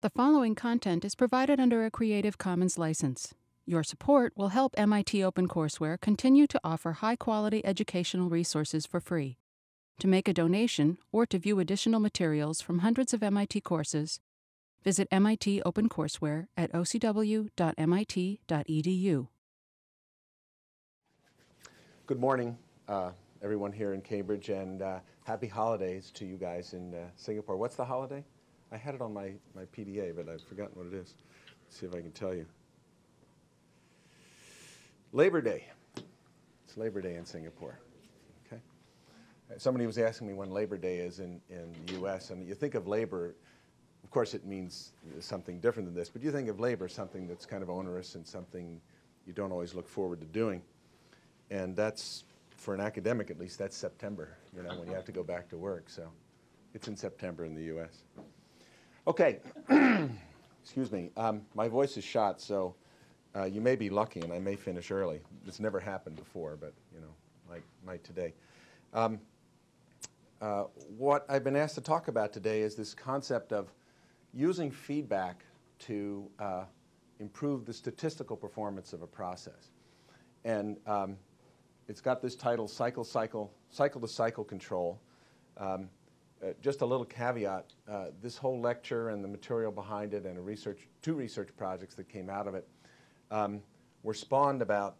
The following content is provided under a Creative Commons license. Your support will help MIT OpenCourseware continue to offer high-quality educational resources for free. To make a donation or to view additional materials from hundreds of MIT courses, visit MIT OpenCourseware at ocw.mit.edu. Good morning, everyone here in Cambridge, and happy holidays to you guys in Singapore. What's the holiday? I had it on my PDA, but I've forgotten what it is. Let's see if I can tell you. Labor Day. It's Labor Day in Singapore. Okay. Somebody was asking me when Labor Day is in the U.S., and you think of labor, of course it means something different than this, but you think of labor, something that's kind of onerous and something you don't always look forward to doing. And that's, for an academic at least, that's September, you know, when you have to go back to work. So it's in September in the U.S. Okay, excuse me. My voice is shot, so you may be lucky and I may finish early. It's never happened before, but, you know, might today. What I've been asked to talk about today is this concept of using feedback to improve the statistical performance of a process. And it's got this title, Cycle-to-Cycle Control. Just a little caveat, this whole lecture and the material behind it and two research projects that came out of it were spawned about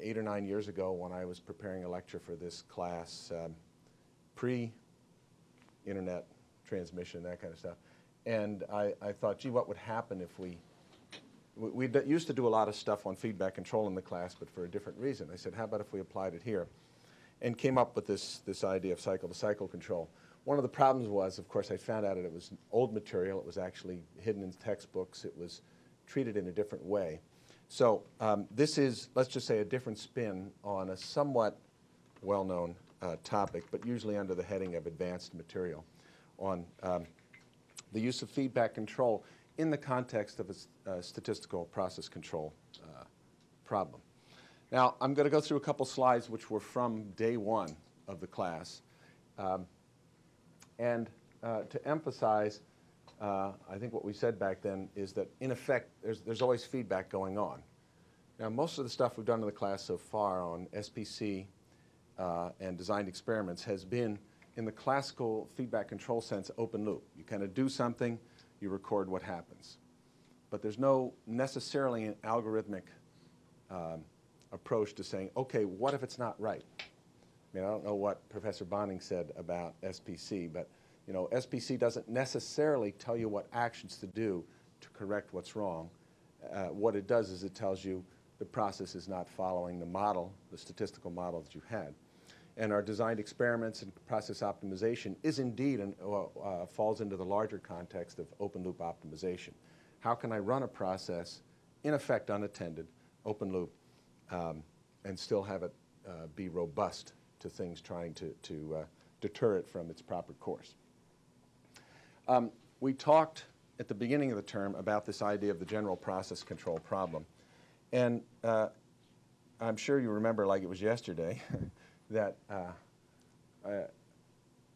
8 or 9 years ago when I was preparing a lecture for this class, pre-internet transmission, that kind of stuff. And I thought, gee, what would happen if we used to do a lot of stuff on feedback control in the class, but for a different reason. I said, how about if we applied it here? And came up with this idea of cycle-to-cycle control. One of the problems was, of course, I found out that it was old material. It was actually hidden in textbooks. It was treated in a different way. So this is, let's just say, a different spin on a somewhat well-known topic, but usually under the heading of advanced material, on the use of feedback control in the context of a statistical process control problem. Now, I'm going to go through a couple slides which were from day one of the class. And to emphasize, I think what we said back then is that, in effect, there's always feedback going on. Now, most of the stuff we've done in the class so far on SPC and designed experiments has been, in the classical feedback control sense, open loop. You kind of do something, you record what happens. But there's no necessarily an algorithmic approach to saying, okay, what if it's not right? I mean, I don't know what Professor Bonning said about SPC, but you know, SPC doesn't necessarily tell you what actions to do to correct what's wrong. What it does is it tells you the process is not following the model, the statistical model that you had. And our designed experiments and process optimization is indeed, falls into the larger context of open loop optimization. How can I run a process, in effect unattended, open loop, and still have it be robust to things trying to deter it from its proper course. We talked at the beginning of the term about this idea of the general process control problem. And I'm sure you remember, like it was yesterday, that I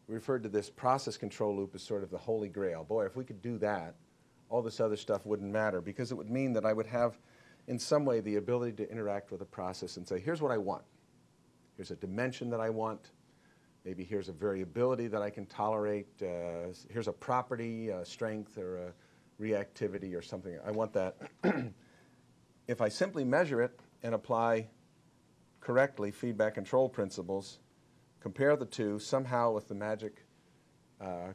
referred to this process control loop as sort of the holy grail. Boy, if we could do that, all this other stuff wouldn't matter, because it would mean that I would have, in some way, the ability to interact with a process and say, here's what I want. Here's a dimension that I want. Maybe here's a variability that I can tolerate. Here's a property, strength, or a reactivity, or something. I want that. If I simply measure it and apply correctly feedback control principles, compare the two, somehow with the magic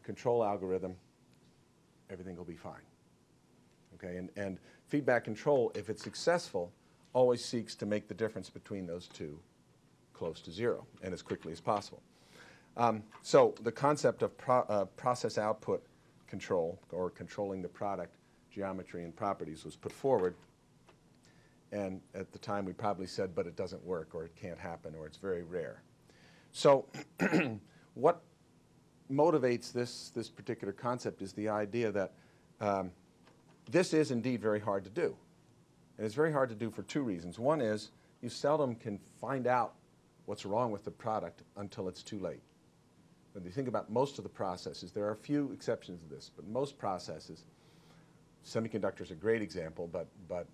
control algorithm, everything will be fine. Okay, and feedback control, if it's successful, always seeks to make the difference between those two close to zero and as quickly as possible. So the concept of process output control, or controlling the product geometry and properties, was put forward. And at the time we probably said, but it doesn't work, or it can't happen, or it's very rare. So what motivates this particular concept is the idea that this is indeed very hard to do. And it's very hard to do for two reasons. One is you seldom can find out what's wrong with the product until it's too late. When you think about most of the processes, there are a few exceptions to this, but most processes, Semiconductors are a great example, but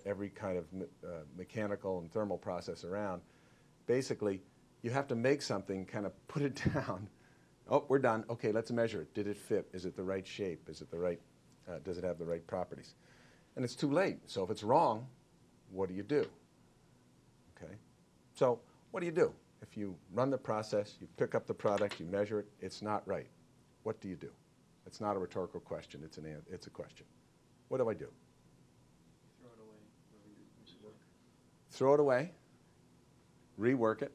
every kind of mechanical and thermal process around, basically, you have to make something, kind of put it down. Oh, we're done. Okay, let's measure it. Did it fit? Is it the right shape? Is it the right, does it have the right properties? And it's too late. So if it's wrong, what do you do? Okay? So what do you do? If you run the process, you pick up the product, you measure it, it's not right. What do you do? It's not a rhetorical question. It's a question. What do I do? Throw it away. Rework. Throw it away. Rework it.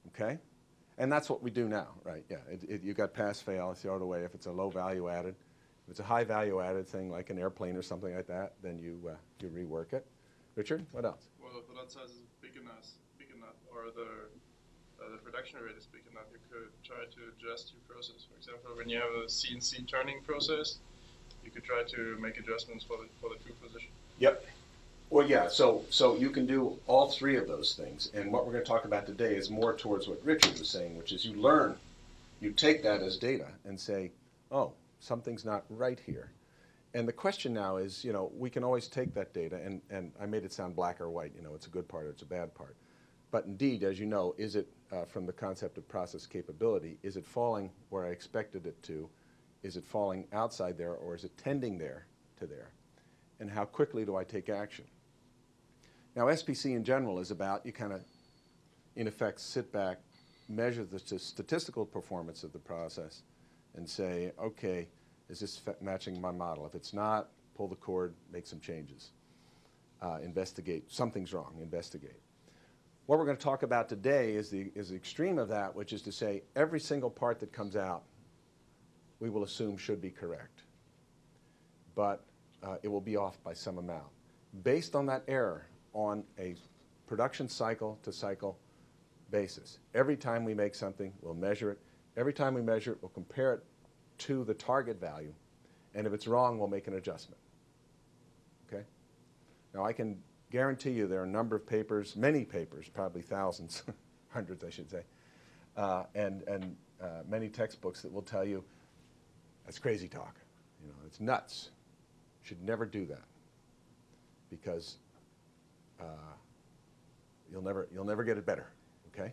Okay? And that's what we do now, right? Yeah. You got pass, fail, throw it away. If it's a low value added, if it's a high value added thing like an airplane or something like that, then you rework it. Richard, what else? Well, if the lot size is big enough, or the production rate is big enough, you could try to adjust your process. For example, when you have a CNC turning process, you could try to make adjustments for the true position. Yep. Well, yeah, so you can do all three of those things. And what we're going to talk about today is more towards what Richard was saying, which is you learn, you take that as data and say, oh, something's not right here. And the question now is, we can always take that data, and I made it sound black or white, it's a good part or it's a bad part. But indeed, as you know, is it, from the concept of process capability, is it falling where I expected it to? Is it falling outside there, or is it tending there to there? And how quickly do I take action? Now, SPC in general is about, you kind of, in effect, sit back, measure the statistical performance of the process, and say, okay, is this matching my model? If it's not, pull the cord, make some changes. Investigate. Something's wrong. Investigate. What we're going to talk about today is the extreme of that, which is to say every single part that comes out we will assume should be correct. But it will be off by some amount. Based on that error on a production cycle to cycle basis. Every time we make something, we'll measure it. Every time we measure it, we'll compare it to the target value. And if it's wrong, we'll make an adjustment. Okay? Now, I can guarantee you there are a number of papers, many papers, probably thousands, hundreds, I should say, and many textbooks that will tell you that's crazy talk. It's nuts. Should never do that because you'll never get it better. Okay?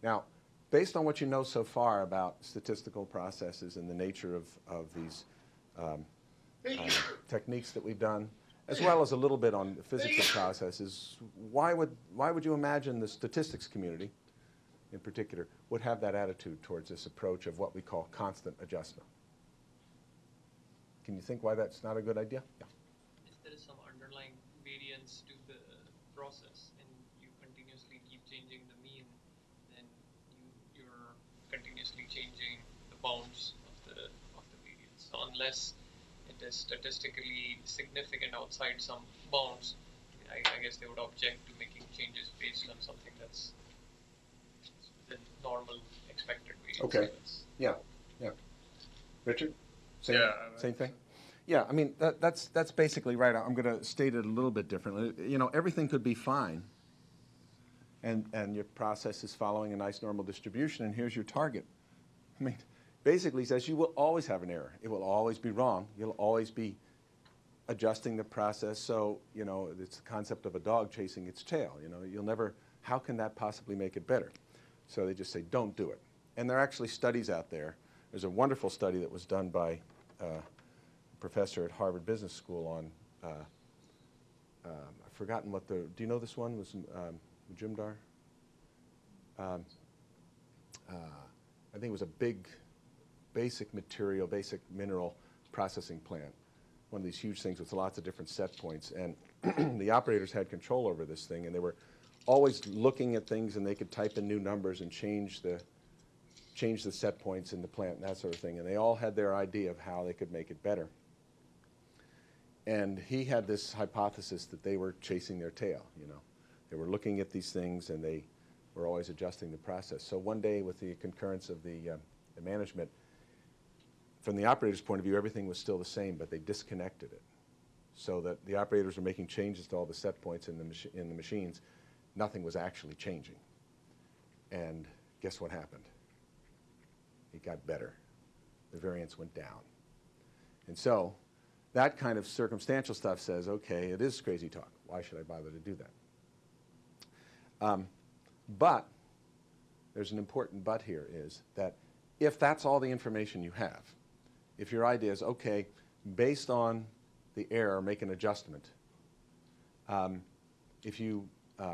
Now, based on what you know so far about statistical processes and the nature of these techniques that we've done, as well as a little bit on the physics of processes, why would you imagine the statistics community, in particular, would have that attitude towards this approach of what we call constant adjustment? Can you think why that's not a good idea? Yeah. If there is some underlying variance to the process and you continuously keep changing the mean, then you're continuously changing the bounds of the variance. So unless it is statistically significant outside some bounds, I guess they would object to making changes based on something that's the normal expected variance. Okay. Yeah. Richard? Same thing? Yeah, I mean, that's basically right. I'm going to state it a little bit differently. Everything could be fine, and your process is following a nice normal distribution, and here's your target. I mean, basically says you will always have an error. It will always be wrong. You'll always be adjusting the process. So, it's the concept of a dog chasing its tail. You'll never, how can that possibly make it better? So they just say, don't do it. And there are actually studies out there. There's a wonderful study that was done by a professor at Harvard Business School on, I've forgotten what do you know this one? Was Jumdar? I think it was a big basic mineral processing plant. One of these huge things with lots of different set points. And the operators had control over this thing, and they were always looking at things, and they could type in new numbers and change the set points in the plant and that sort of thing. And they all had their idea of how they could make it better. And he had this hypothesis that they were chasing their tail, They were looking at these things, and they were always adjusting the process. So one day, with the concurrence of the management, from the operator's point of view, everything was still the same, but they disconnected it. So that the operators were making changes to all the set points in the machines. Nothing was actually changing. And guess what happened? It got better. The variance went down. And so that kind of circumstantial stuff says, okay, it is crazy talk. Why should I bother to do that? But there's an important but here, is that if that's all the information you have, if your idea is, okay, based on the error, make an adjustment. If you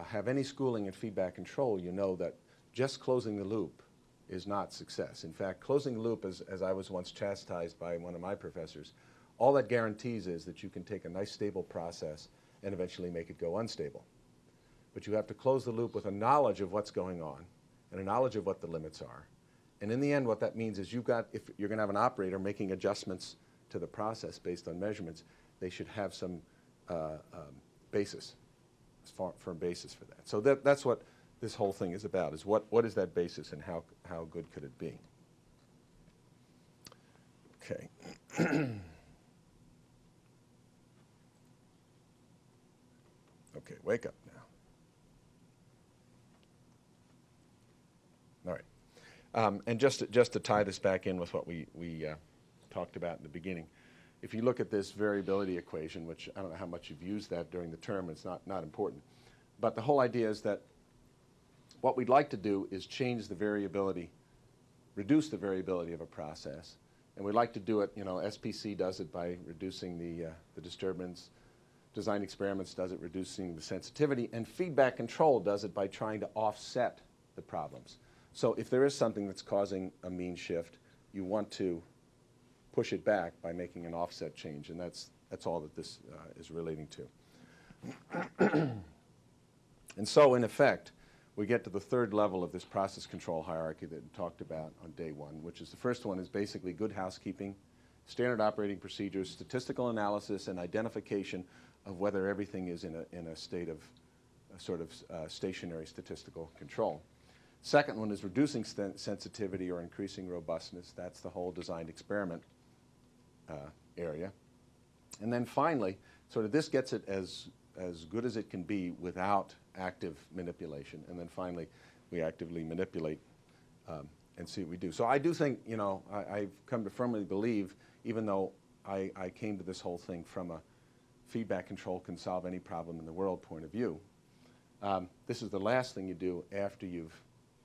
have any schooling in feedback control, you know that just closing the loop is not success. In fact, closing the loop, as I was once chastised by one of my professors, all that guarantees is that you can take a nice stable process and eventually make it go unstable. But you have to close the loop with a knowledge of what's going on and a knowledge of what the limits are. And in the end, what that means is if you're going to have an operator making adjustments to the process based on measurements, they should have some basis, firm basis for that. So that's what this whole thing is about, is what is that basis and how good could it be? Okay. Okay, wake up now. All right. And just to tie this back in with what we talked about in the beginning, if you look at this variability equation, which I don't know how much you've used that during the term, it's not important, but the whole idea is that what we'd like to do is change the variability, reduce the variability of a process, and we'd like to do it, SPC does it by reducing the disturbance, design experiments does it reducing the sensitivity, and feedback control does it by trying to offset the problems. So if there is something that's causing a mean shift, you want to push it back by making an offset change, and that's all that this is relating to. And so, in effect, we get to the third level of this process control hierarchy that we talked about on day one, which is the first one is basically good housekeeping, standard operating procedures, statistical analysis, and identification of whether everything is in a state of sort of stationary statistical control. Second one is reducing sensitivity or increasing robustness. That's the whole designed experiment area. And then finally, sort of this gets it as good as it can be without active manipulation. And then finally, we actively manipulate and see what we do. So I do think, I've come to firmly believe, even though I came to this whole thing from a feedback control can solve any problem in the world point of view, this is the last thing you do after you've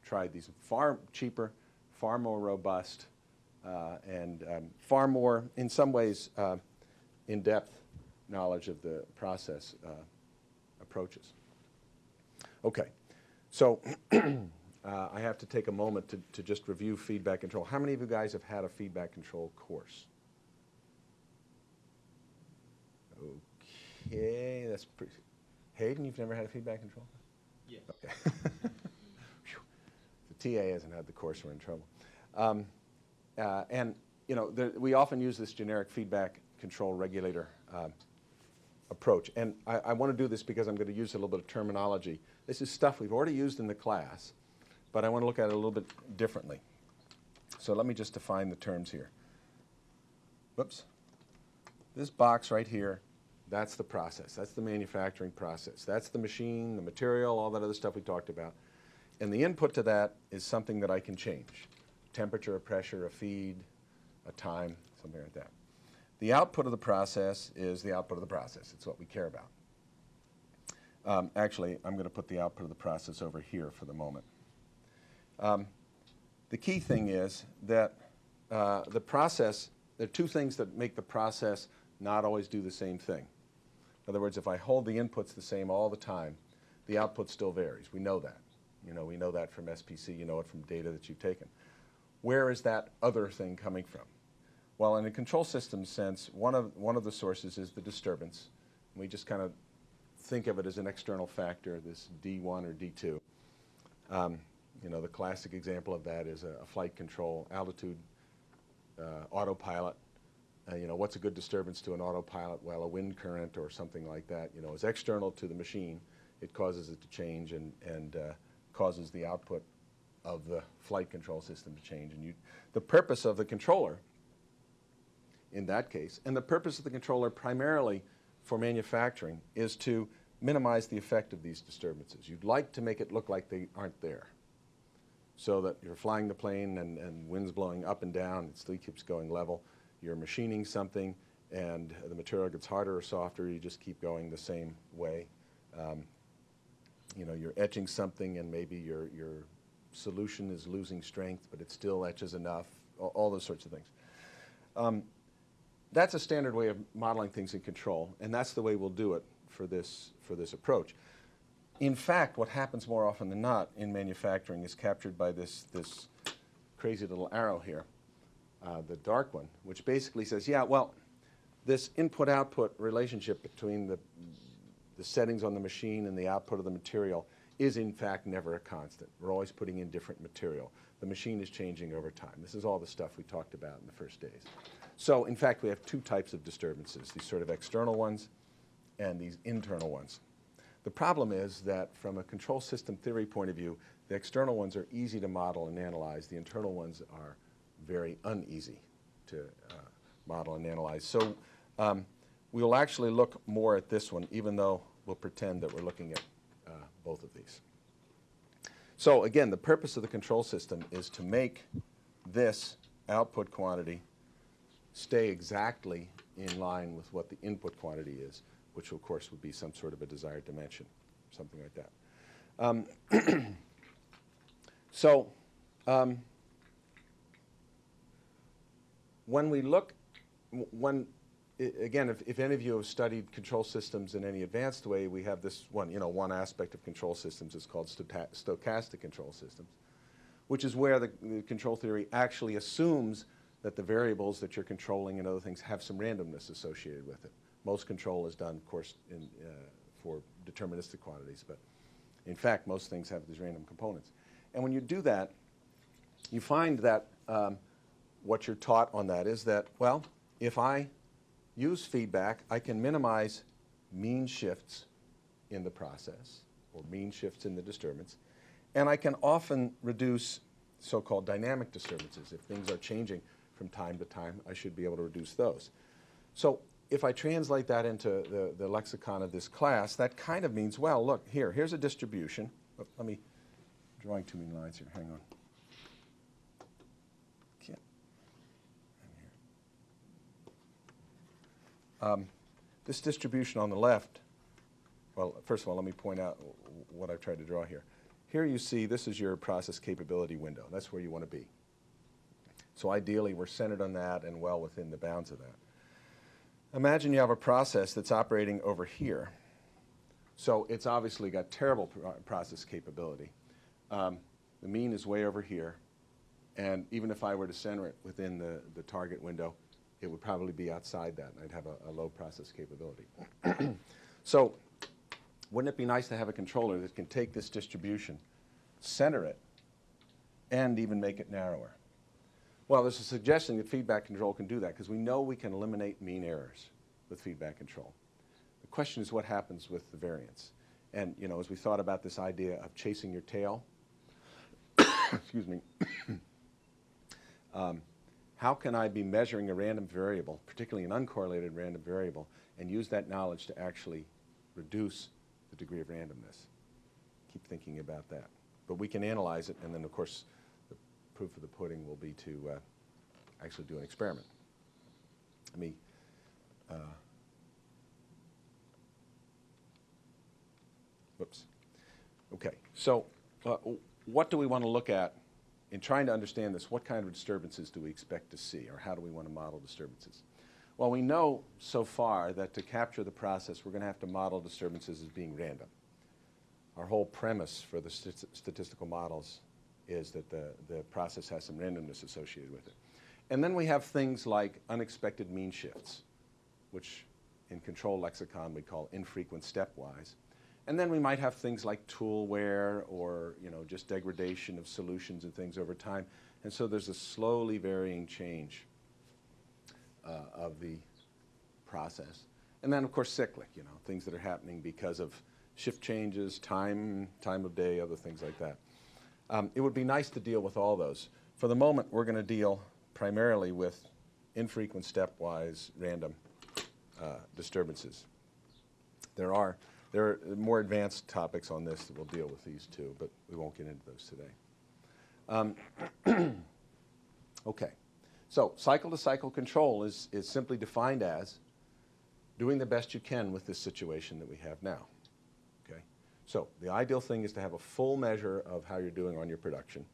tried these far cheaper, far more robust, and far more, in some ways, in-depth knowledge of the process approaches. Okay, so I have to take a moment to just review feedback control. How many of you guys have had a feedback control course? Okay, that's pretty. Hayden, you've never had a feedback control? Yes. Okay. The TA hasn't had the course, we're in trouble. And we often use this generic feedback control regulator approach. And I want to do this because I'm going to use a little bit of terminology. This is stuff we've already used in the class, but I want to look at it a little bit differently. So let me just define the terms here. Whoops. This box right here, that's the process. That's the manufacturing process. That's the machine, the material, all that other stuff we talked about. And the input to that is something that I can change. Temperature, a pressure, a feed, a time, something like that. The output of the process is the output of the process. It's what we care about. Actually, I'm going to put the output of the process over here for the moment. The key thing is that the process, there are two things that make the process not always do the same thing. In other words, if I hold the inputs the same all the time, the output still varies. We know that. We know that from SPC. You know it from data that you've taken. Where is that other thing coming from? Well, in a control system sense, one of the sources is the disturbance. We just kind of think of it as an external factor, this D1 or D2. The classic example of that is a flight control, altitude, autopilot. What's a good disturbance to an autopilot? Well, a wind current or something like that, is external to the machine. It causes it to change and causes the output of the flight control system to change. And the purpose of the controller, in that case, and the purpose of the controller primarily for manufacturing, is to minimize the effect of these disturbances. You'd like to make it look like they aren't there, so that you're flying the plane and wind's blowing up and down, it still keeps going level. You're machining something, and the material gets harder or softer, you just keep going the same way. You know, you're etching something and maybe your solution is losing strength, but it still etches enough, all those sorts of things. That's a standard way of modeling things in control, and that's the way we'll do it for this approach. In fact, what happens more often than not in manufacturing is captured by this crazy little arrow here, the dark one, which basically says, yeah, well, this input-output relationship between the settings on the machine and the output of the material is in fact never a constant. We're always putting in different material. The machine is changing over time. This is all the stuff we talked about in the first days. So in fact, we have two types of disturbances, these sort of external ones and these internal ones. The problem is that from a control system theory point of view, the external ones are easy to model and analyze. The internal ones are very uneasy to model and analyze. So we will actually look more at this one, even though we'll pretend that we're looking at both of these. So again, the purpose of the control system is to make this output quantity stay exactly in line with what the input quantity is, which of course would be some sort of a desired dimension, something like that. So when we look, again, if any of you have studied control systems in any advanced way, we have this one aspect of control systems is called stochastic control systems, which is where the control theory actually assumes that the variables that you're controlling and other things have some randomness associated with it. Most control is done, of course, for deterministic quantities, but in fact, most things have these random components. And when you do that, you find that what you're taught on that is that, well, if I use feedback, I can minimize mean shifts in the process, or mean shifts in the disturbance, and I can often reduce so-called dynamic disturbances. If things are changing from time to time, I should be able to reduce those. So if I translate that into the lexicon of this class, that kind of means, well, look, here's a distribution. Oh, let me, drawing too many lines here, hang on. This distribution on the left, well, first of all, let me point out what I've tried to draw here. Here you see this is your process capability window. That's where you want to be. So ideally, we're centered on that and well within the bounds of that. Imagine you have a process that's operating over here. So it's obviously got terrible process capability. The mean is way over here. And even if I were to center it within the target window, it would probably be outside that, and I'd have a low process capability. So wouldn't it be nice to have a controller that can take this distribution, center it, and even make it narrower? Well, there's a suggestion that feedback control can do that, because we know we can eliminate mean errors with feedback control. The question is what happens with the variance. And as we thought about this idea of chasing your tail, excuse me, how can I be measuring a random variable, particularly an uncorrelated random variable, and use that knowledge to actually reduce the degree of randomness? Keep thinking about that. But we can analyze it, and then, of course, the proof of the pudding will be to actually do an experiment. Let me whoops. Okay, so what do we want to look at in trying to understand this? What kind of disturbances do we expect to see, or how do we want to model disturbances? Well, we know so far that to capture the process, we're going to have to model disturbances as being random. Our whole premise for the statistical models is that the process has some randomness associated with it. And then we have things like unexpected mean shifts, which in control lexicon we call infrequent stepwise. And then we might have things like tool wear or just degradation of solutions and things over time. And so there's a slowly varying change of the process. And then, of course, cyclic, things that are happening because of shift changes, time of day, other things like that. It would be nice to deal with all those. For the moment, we're going to deal primarily with infrequent stepwise random disturbances. There are more advanced topics on this that will deal with these too, but we won't get into those today. Okay, so cycle-to-cycle control is simply defined as doing the best you can with this situation that we have now. Okay? So the ideal thing is to have a full measure of how you're doing on your production.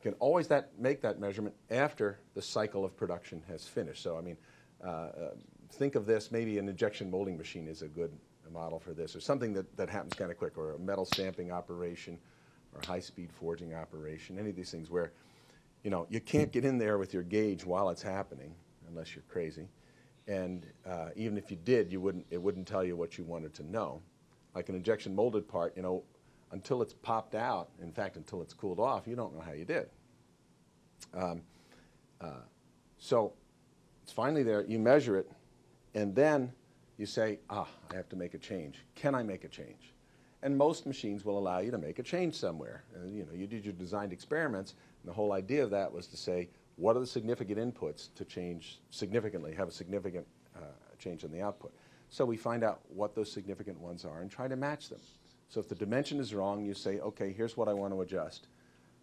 You can always make that measurement after the cycle of production has finished. So I mean, think of this, maybe an injection molding machine is a good model for this, or something that happens kind of quick, or a metal stamping operation, or a high-speed forging operation, any of these things where, you know, you can't get in there with your gauge while it's happening, unless you're crazy. And even if you did, it wouldn't tell you what you wanted to know. Like an injection molded part, you know, until it's popped out, in fact, until it's cooled off, you don't know how you did. So it's finally there, you measure it, and then you say, I have to make a change. Can I make a change? And most machines will allow you to make a change somewhere. You know, you did your designed experiments, and the whole idea of that was to say, what are the significant inputs to change significantly, have a significant change in the output? So we find out what those significant ones are and try to match them. So if the dimension is wrong, you say, okay, here's what I want to adjust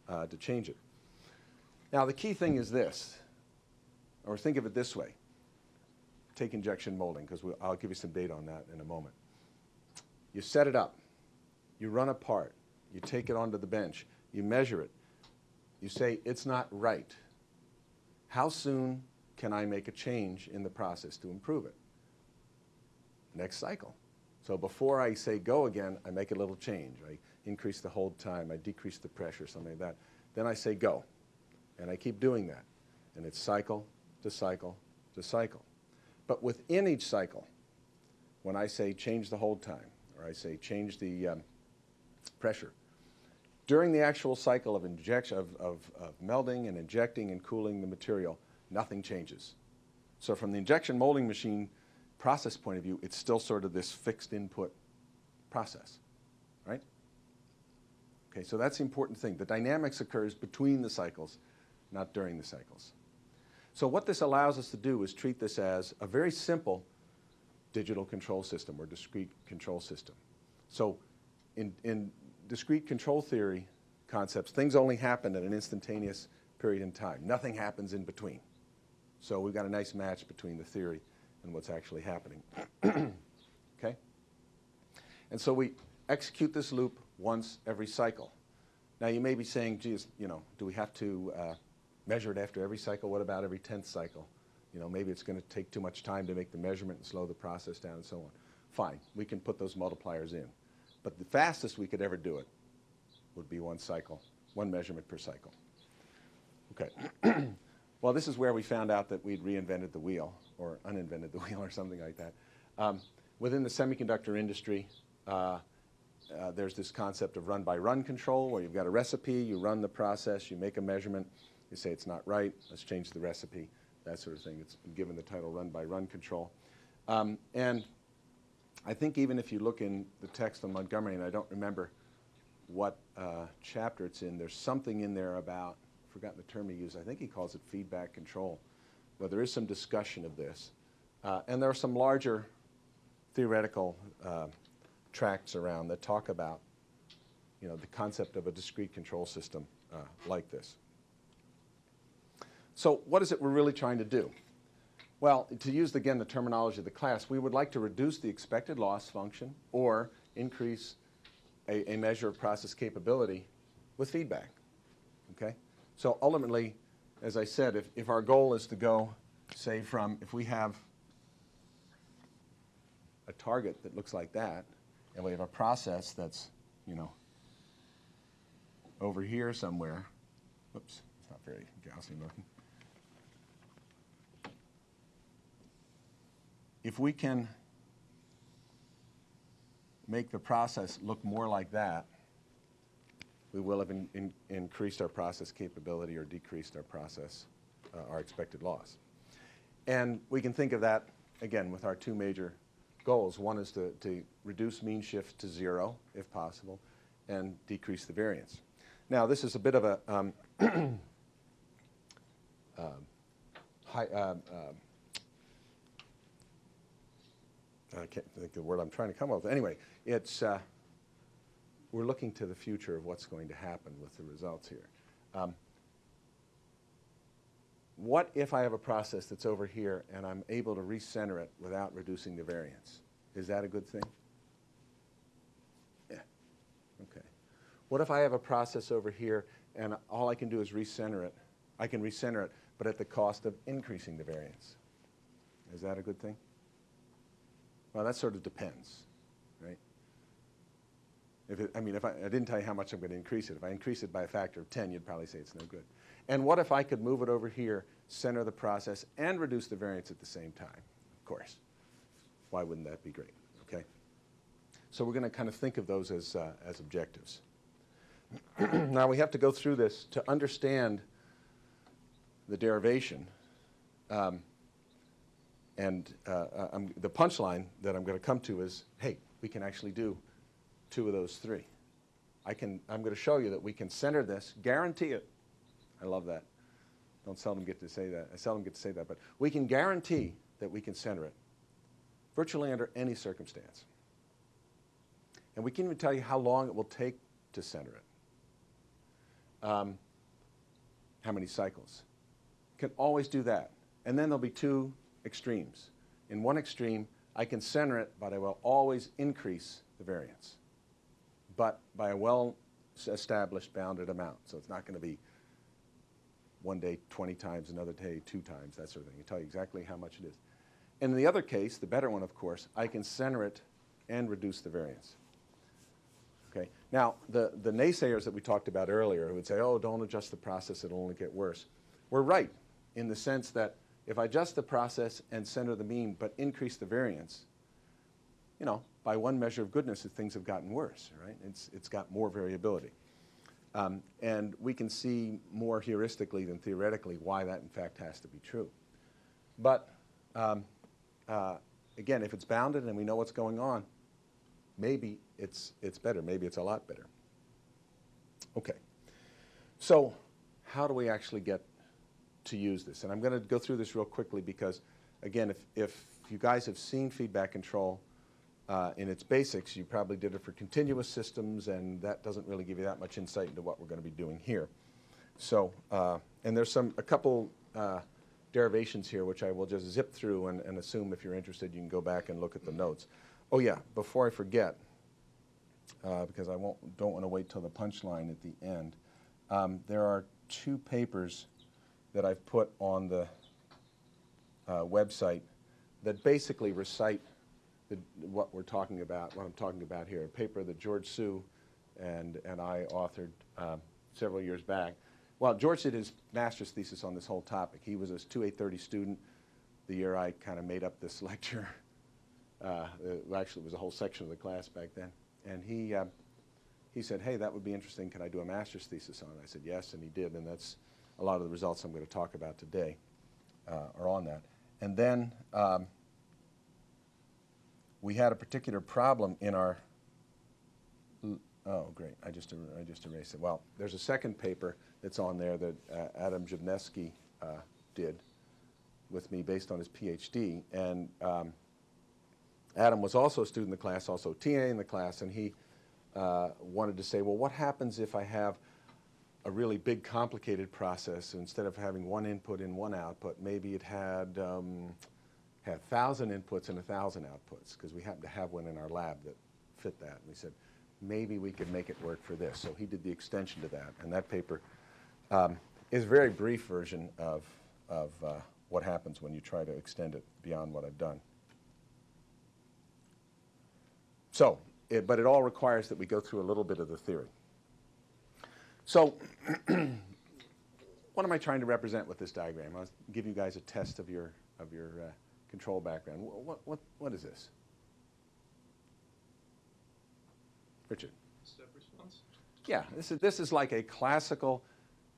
to change it. Now the key thing is this, or think of it this way. Take injection molding, because I'll give you some data on that in a moment. You set it up. You run a part. You take it onto the bench. You measure it. You say, it's not right. How soon can I make a change in the process to improve it? Next cycle. So before I say go again, I make a little change. I increase the hold time. I decrease the pressure, something like that. Then I say go. And I keep doing that. And it's cycle to cycle to cycle. But within each cycle, when I say change the hold time, or I say change the pressure, during the actual cycle of injection, of melding and injecting and cooling the material, nothing changes. So from the injection molding machine process point of view, it's still sort of this fixed input process, right? Okay, so that's the important thing. The dynamics occurs between the cycles, not during the cycles. So what this allows us to do is treat this as a very simple digital control system or discrete control system. So in discrete control theory concepts, things only happen at an instantaneous period in time. Nothing happens in between. So we've got a nice match between the theory and what's actually happening. Okay? And so we execute this loop once every cycle. Now you may be saying, geez, you know, do we have to measure it after every cycle? What about every 10th cycle? You know, maybe it's going to take too much time to make the measurement and slow the process down and so on. Fine, we can put those multipliers in. But the fastest we could ever do it would be one cycle, one measurement per cycle. Okay. Well, this is where we found out that we'd reinvented the wheel, or uninvented the wheel, or something like that. Within the semiconductor industry, there's this concept of run-by-run control, where you've got a recipe, you run the process, you make a measurement, you say it's not right, let's change the recipe, that sort of thing. It's been given the title run-by-run control. And I think even if you look in the text on Montgomery, and I don't remember what chapter it's in, there's something in there about, I've forgotten the term he used, I think he calls it feedback control, where there is some discussion of this. And there are some larger theoretical tracts around that talk about, you know, the concept of a discrete control system like this. So what is it we're really trying to do? Well, to use, again, the terminology of the class, we would like to reduce the expected loss function or increase a measure of process capability with feedback. Okay? So ultimately, as I said, if our goal is to go, say, from, if we have a target that looks like that, and we have a process that's, you know, over here somewhere. Oops, it's not very Gaussian looking. If we can make the process look more like that, we will have increased our process capability or decreased our process, our expected loss. And we can think of that, again, with our two major goals. One is to reduce mean shift to 0, if possible, and decrease the variance. Now, this is a bit of a I can't think of the word I'm trying to come up with. Anyway, it's, we're looking to the future of what's going to happen with the results here. what if I have a process that's over here and I'm able to recenter it without reducing the variance? Is that a good thing? Yeah. Okay. What if I have a process over here and all I can do is recenter it? I can recenter it, but at the cost of increasing the variance. Is that a good thing? Well, that sort of depends, right? If I didn't tell you how much I'm going to increase it. If I increase it by a factor of 10, you'd probably say it's no good. And what if I could move it over here, center the process, and reduce the variance at the same time? Of course. Why wouldn't that be great? Okay. So we're going to kind of think of those as objectives. Now we have to go through this to understand the derivation. The punchline that I'm going to come to is, hey, we can actually do 2 of those 3. I'm going to show you that we can center this, guarantee it. I love that. Don't seldom get to say that. I seldom get to say that, but we can guarantee that we can center it virtually under any circumstance. And we can even tell you how long it will take to center it. How many cycles. Can always do that. And then there'll be 2 extremes. In one extreme, I can center it, but I will always increase the variance, but by a well-established bounded amount. So it's not going to be one day 20 times, another day 2 times, that sort of thing. I tell you exactly how much it is. And in the other case, the better one, of course, I can center it and reduce the variance. Okay. Now, the naysayers that we talked about earlier who would say, oh, don't adjust the process, it'll only get worse, were right in the sense that if I adjust the process and center the mean but increase the variance, you know, by one measure of goodness, things have gotten worse, right? It's got more variability. And we can see more heuristically than theoretically why that, in fact, has to be true. But, again, if it's bounded and we know what's going on, maybe it's better. Maybe it's a lot better. Okay. So how do we actually get to use this? And I'm going to go through this real quickly because, again, if you guys have seen feedback control in its basics, you probably did it for continuous systems, and that doesn't really give you that much insight into what we're going to be doing here. So, and there's a couple derivations here which I will just zip through and assume if you're interested you can go back and look at the notes. Oh yeah, before I forget, because I don't want to wait till the punchline at the end, there are 2 papers that I've put on the website that basically recite what we're talking about, what I'm talking about here. A paper that George Su and I authored several years back. Well, George did his master's thesis on this whole topic. He was a 2A30 student the year I kind of made up this lecture. Actually, it was a whole section of the class back then. And he said, hey, that would be interesting. Can I do a master's thesis on it? I said, yes, and he did. And that's a lot of the results I'm going to talk about today are on that. And then we had a particular problem in our, oh, great, I just erased it. Well, there's a second paper that's on there that Adam Jabneski did with me based on his PhD. And Adam was also a student in the class, also TA in the class, and he wanted to say, well, what happens if I have a really big, complicated process? Instead of having 1 input and 1 output, maybe it had 1,000 inputs and 1,000 outputs, because we happened to have one in our lab that fit that. And we said, maybe we could make it work for this. So he did the extension to that, and that paper is a very brief version of what happens when you try to extend it beyond what I've done. So, but it all requires that we go through a little bit of the theory. So, what am I trying to represent with this diagram? I'll give you guys a test of your control background. What is this? Richard? Step response? Yeah, this is like a classical,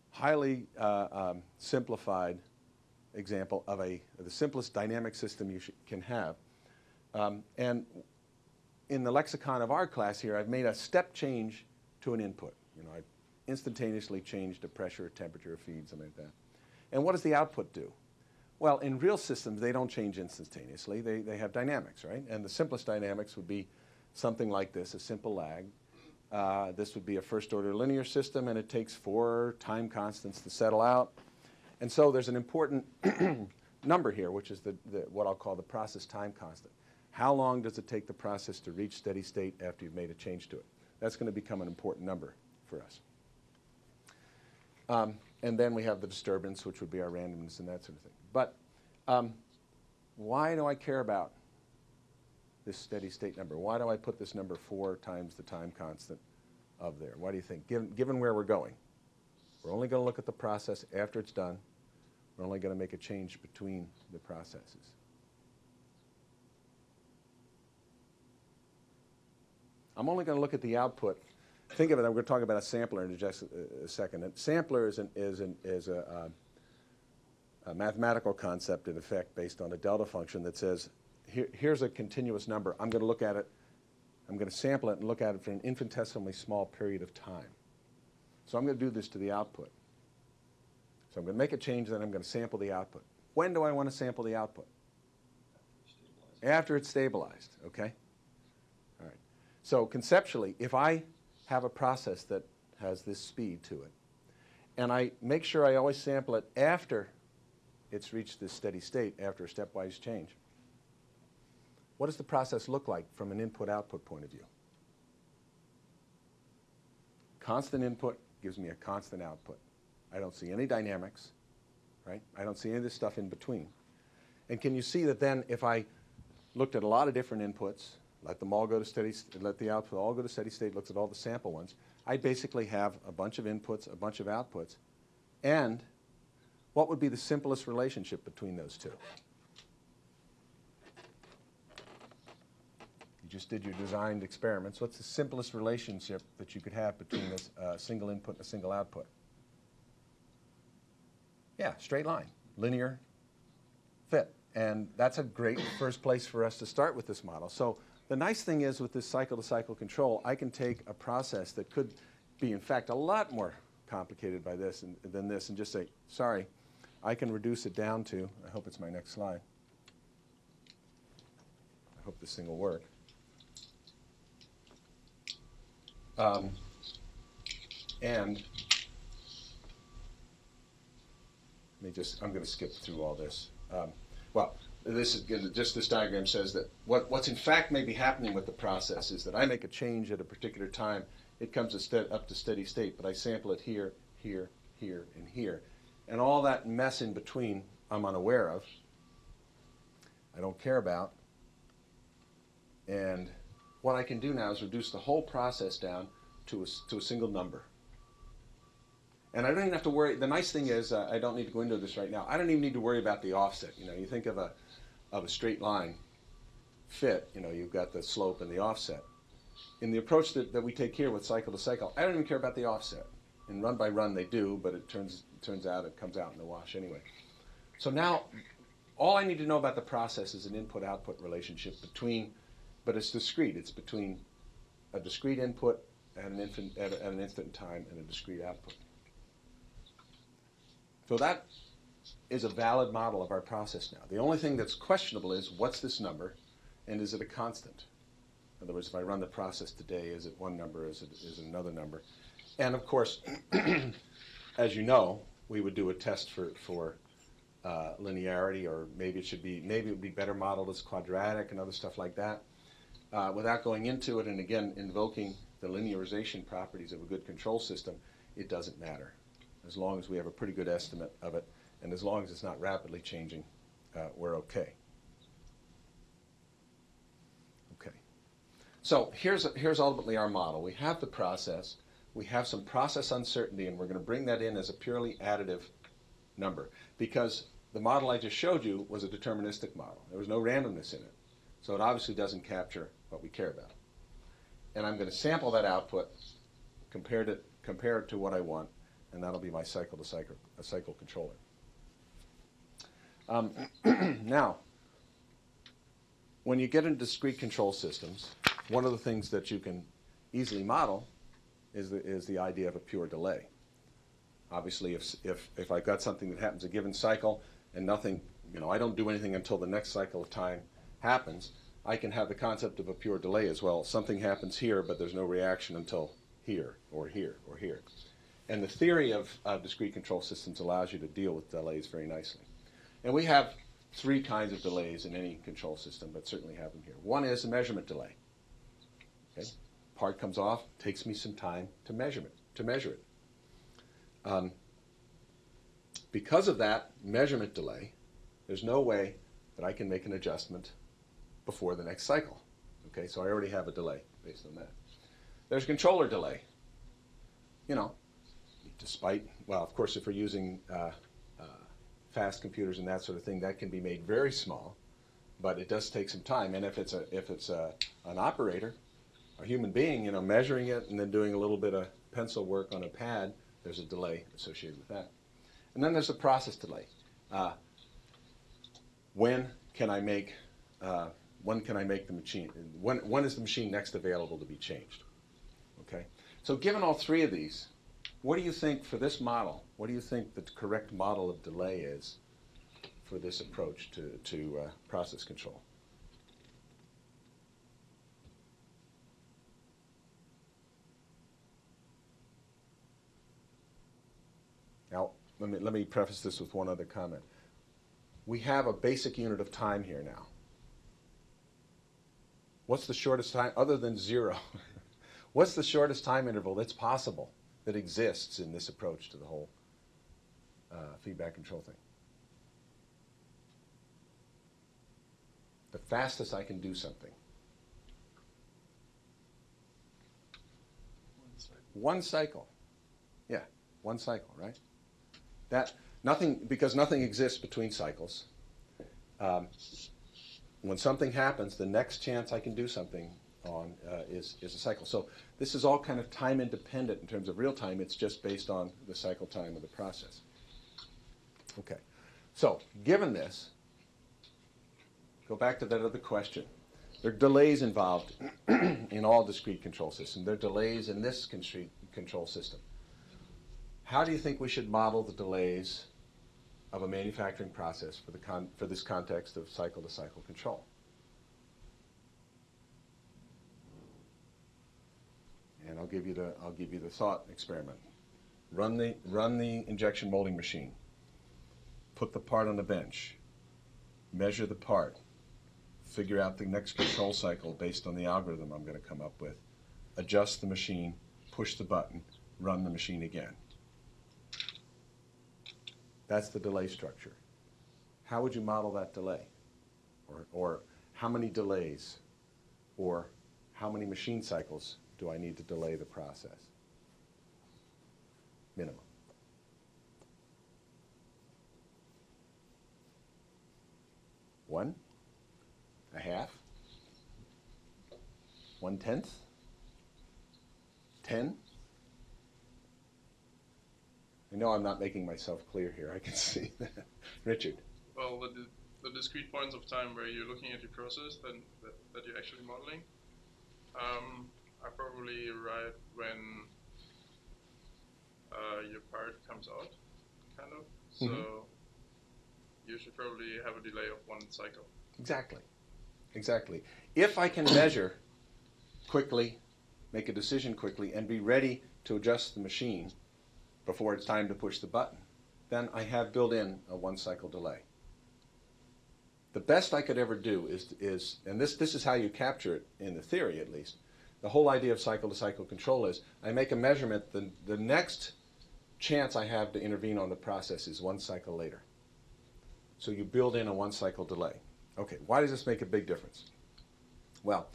highly simplified example of the simplest dynamic system you can have. And in the lexicon of our class here, I've made a step change to an input. You know, I've instantaneously changed a pressure, temperature, feed, something like that. And what does the output do? Well, in real systems, they don't change instantaneously. They have dynamics, right? And the simplest dynamics would be something like this, a simple lag. This would be a first-order linear system, and it takes 4 time constants to settle out. And so there's an important number here, which is what I'll call the process time constant. How long does it take the process to reach steady state after you've made a change to it? That's going to become an important number for us. And then we have the disturbance, which would be our randomness and that sort of thing. But why do I care about this steady state number? Why do I put this number 4 times the time constant of there? Why do you think? Given where we're going, we're only going to look at the process after it's done. We're only going to make a change between the processes. I'm only going to look at the output. Think of it, I'm going to talk about a sampler in just a second. A sampler is a mathematical concept, in effect, based on a delta function that says, here's a continuous number. I'm going to look at it, I'm going to sample it and look at it for an infinitesimally small period of time. So I'm going to do this to the output. So I'm going to make a change, then I'm going to sample the output. When do I want to sample the output? After it's stabilized, okay? All right. So conceptually, if I have a process that has this speed to it, and I make sure I always sample it after it's reached this steady state, after a stepwise change, what does the process look like from an input-output point of view? Constant input gives me a constant output. I don't see any dynamics, right? I don't see any of this stuff in between. And can you see that then if I looked at a lot of different inputs, let them all go to steady, let the output all go to steady state, looks at all the sample ones, I basically have a bunch of inputs, a bunch of outputs, and what would be the simplest relationship between those two? You just did your designed experiments. What's the simplest relationship that you could have between a single input and a single output? Yeah, straight line, linear fit. And that's a great first place for us to start with this model. So the nice thing is with this cycle-to-cycle control, I can take a process that could be, in fact, a lot more complicated by this than this and just say, sorry, I can reduce it down to, I hope it's my next slide. I hope this thing will work. And I'm going to skip through all this. Well, this is just this diagram says that what's in fact may be happening with the process is that I make a change at a particular time. It comes up to steady state, but I sample it here, here, here, and here. And all that mess in between I'm unaware of, I don't care about. And what I can do now is reduce the whole process down to a single number. And I don't even have to worry. The nice thing is, I don't need to go into this right now. I don't even need to worry about the offset. You know, you think of a straight line fit. You know, you've got the slope and the offset. In the approach that we take here with cycle to cycle, I don't even care about the offset. In run by run, they do, but it turns out it comes out in the wash anyway. So now, all I need to know about the process is an input-output relationship between, but it's discrete. It's between a discrete input at an instant in time and a discrete output. So that is a valid model of our process now. The only thing that's questionable is what's this number, and is it a constant? In other words, if I run the process today, is it one number, is it another number? And of course, as you know, we would do a test for linearity, or maybe it would be better modeled as quadratic and other stuff like that. Without going into it and again invoking the linearization properties of a good control system, it doesn't matter. As long as we have a pretty good estimate of it, and as long as it's not rapidly changing, we're okay. Okay. So here's ultimately our model. We have the process. We have some process uncertainty, and we're going to bring that in as a purely additive number, because the model I just showed you was a deterministic model. There was no randomness in it. So it obviously doesn't capture what we care about. And I'm going to sample that output, compare it to what I want, and that'll be my cycle controller. Now, when you get into discrete control systems, one of the things that you can easily model is the idea of a pure delay. Obviously, if I've got something that happens a given cycle and nothing, I don't do anything until the next cycle of time happens, I can have the concept of a pure delay as well. Something happens here, but there's no reaction until here, or here, or here. And the theory of discrete control systems allows you to deal with delays very nicely. And we have three kinds of delays in any control system, but certainly have them here. One is a measurement delay. Okay? Part comes off, takes me some time to measure it. Because of that measurement delay, there's no way that I can make an adjustment before the next cycle. Okay, so I already have a delay based on that. There's controller delay. You know, despite, well, of course, if we're using fast computers and that sort of thing, that can be made very small, but it does take some time. And if it's an operator, a human being, you know, measuring it and then doing a little bit of pencil work on a pad, there's a delay associated with that. And then there's a process delay. When can I make the machine? When is the machine next available to be changed? Okay. So given all three of these, what do you think for this model? What do you think the correct model of delay is for this approach to process control? Now, let me preface this with one other comment. We have a basic unit of time here now. What's the shortest time, other than 0? What's the shortest time interval that's possible, that exists in this approach to the whole feedback control thing? The fastest I can do something. One cycle. Yeah, one cycle, right? Because nothing exists between cycles. When something happens, the next chance I can do something on is a cycle. So this is all kind of time independent in terms of real time. It's just based on the cycle time of the process. Okay. So given this, go back to that other question. There are delays involved in all discrete control systems. There are delays in this discrete control system. How do you think we should model the delays of a manufacturing process for this context of cycle-to-cycle control? And I'll give you the thought experiment. Run the injection molding machine. Put the part on the bench. Measure the part. Figure out the next control cycle based on the algorithm I'm going to come up with. Adjust the machine. Push the button. Run the machine again. That's the delay structure. How would you model that delay? Or how many delays or how many machine cycles do I need to delay the process? Minimum. One? A half? 1/10? 10? I know I'm not making myself clear here. I can see that. Richard. Well, the discrete points of time where you're looking at your process that you're actually modeling are probably right when your part comes out, kind of. So you should probably have a delay of one cycle. Exactly. Exactly. If I can measure quickly, make a decision quickly, and be ready to adjust the machine before it's time to push the button, then I have built in a one-cycle delay. The best I could ever do is and this is how you capture it in the theory at least, the whole idea of cycle-to-cycle control is I make a measurement, the next chance I have to intervene on the process is one cycle later. So you build in a one-cycle delay. Okay, why does this make a big difference? Well,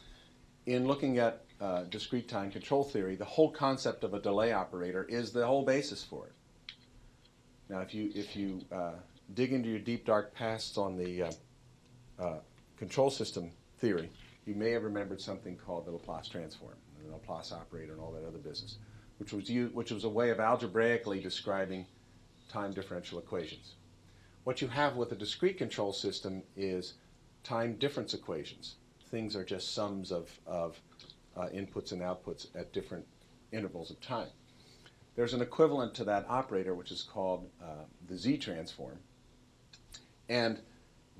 in looking at discrete time control theory, the whole concept of a delay operator is the whole basis for it. Now, if you dig into your deep dark pasts on the control system theory, you may have remembered something called the Laplace transform, the Laplace operator, and all that other business, which was a way of algebraically describing time differential equations. What you have with a discrete control system is time difference equations. Things are just sums of inputs and outputs at different intervals of time. There's an equivalent to that operator, which is called the Z-transform. And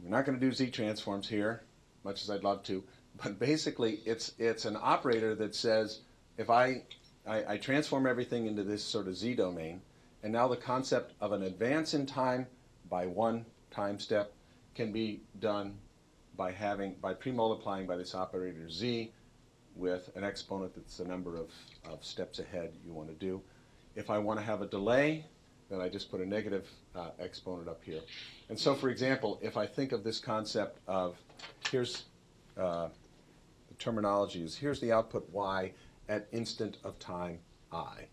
we're not going to do Z-transforms here, much as I'd love to, but basically it's an operator that says if I I transform everything into this sort of z domain, and now the concept of an advance in time by one time step can be done by pre-multiplying by this operator z with an exponent that's the number of steps ahead you want to do. If I want to have a delay, then I just put a negative exponent up here. And so, for example, if I think of this concept of, here's the terminology is, here's the output y at instant of time I.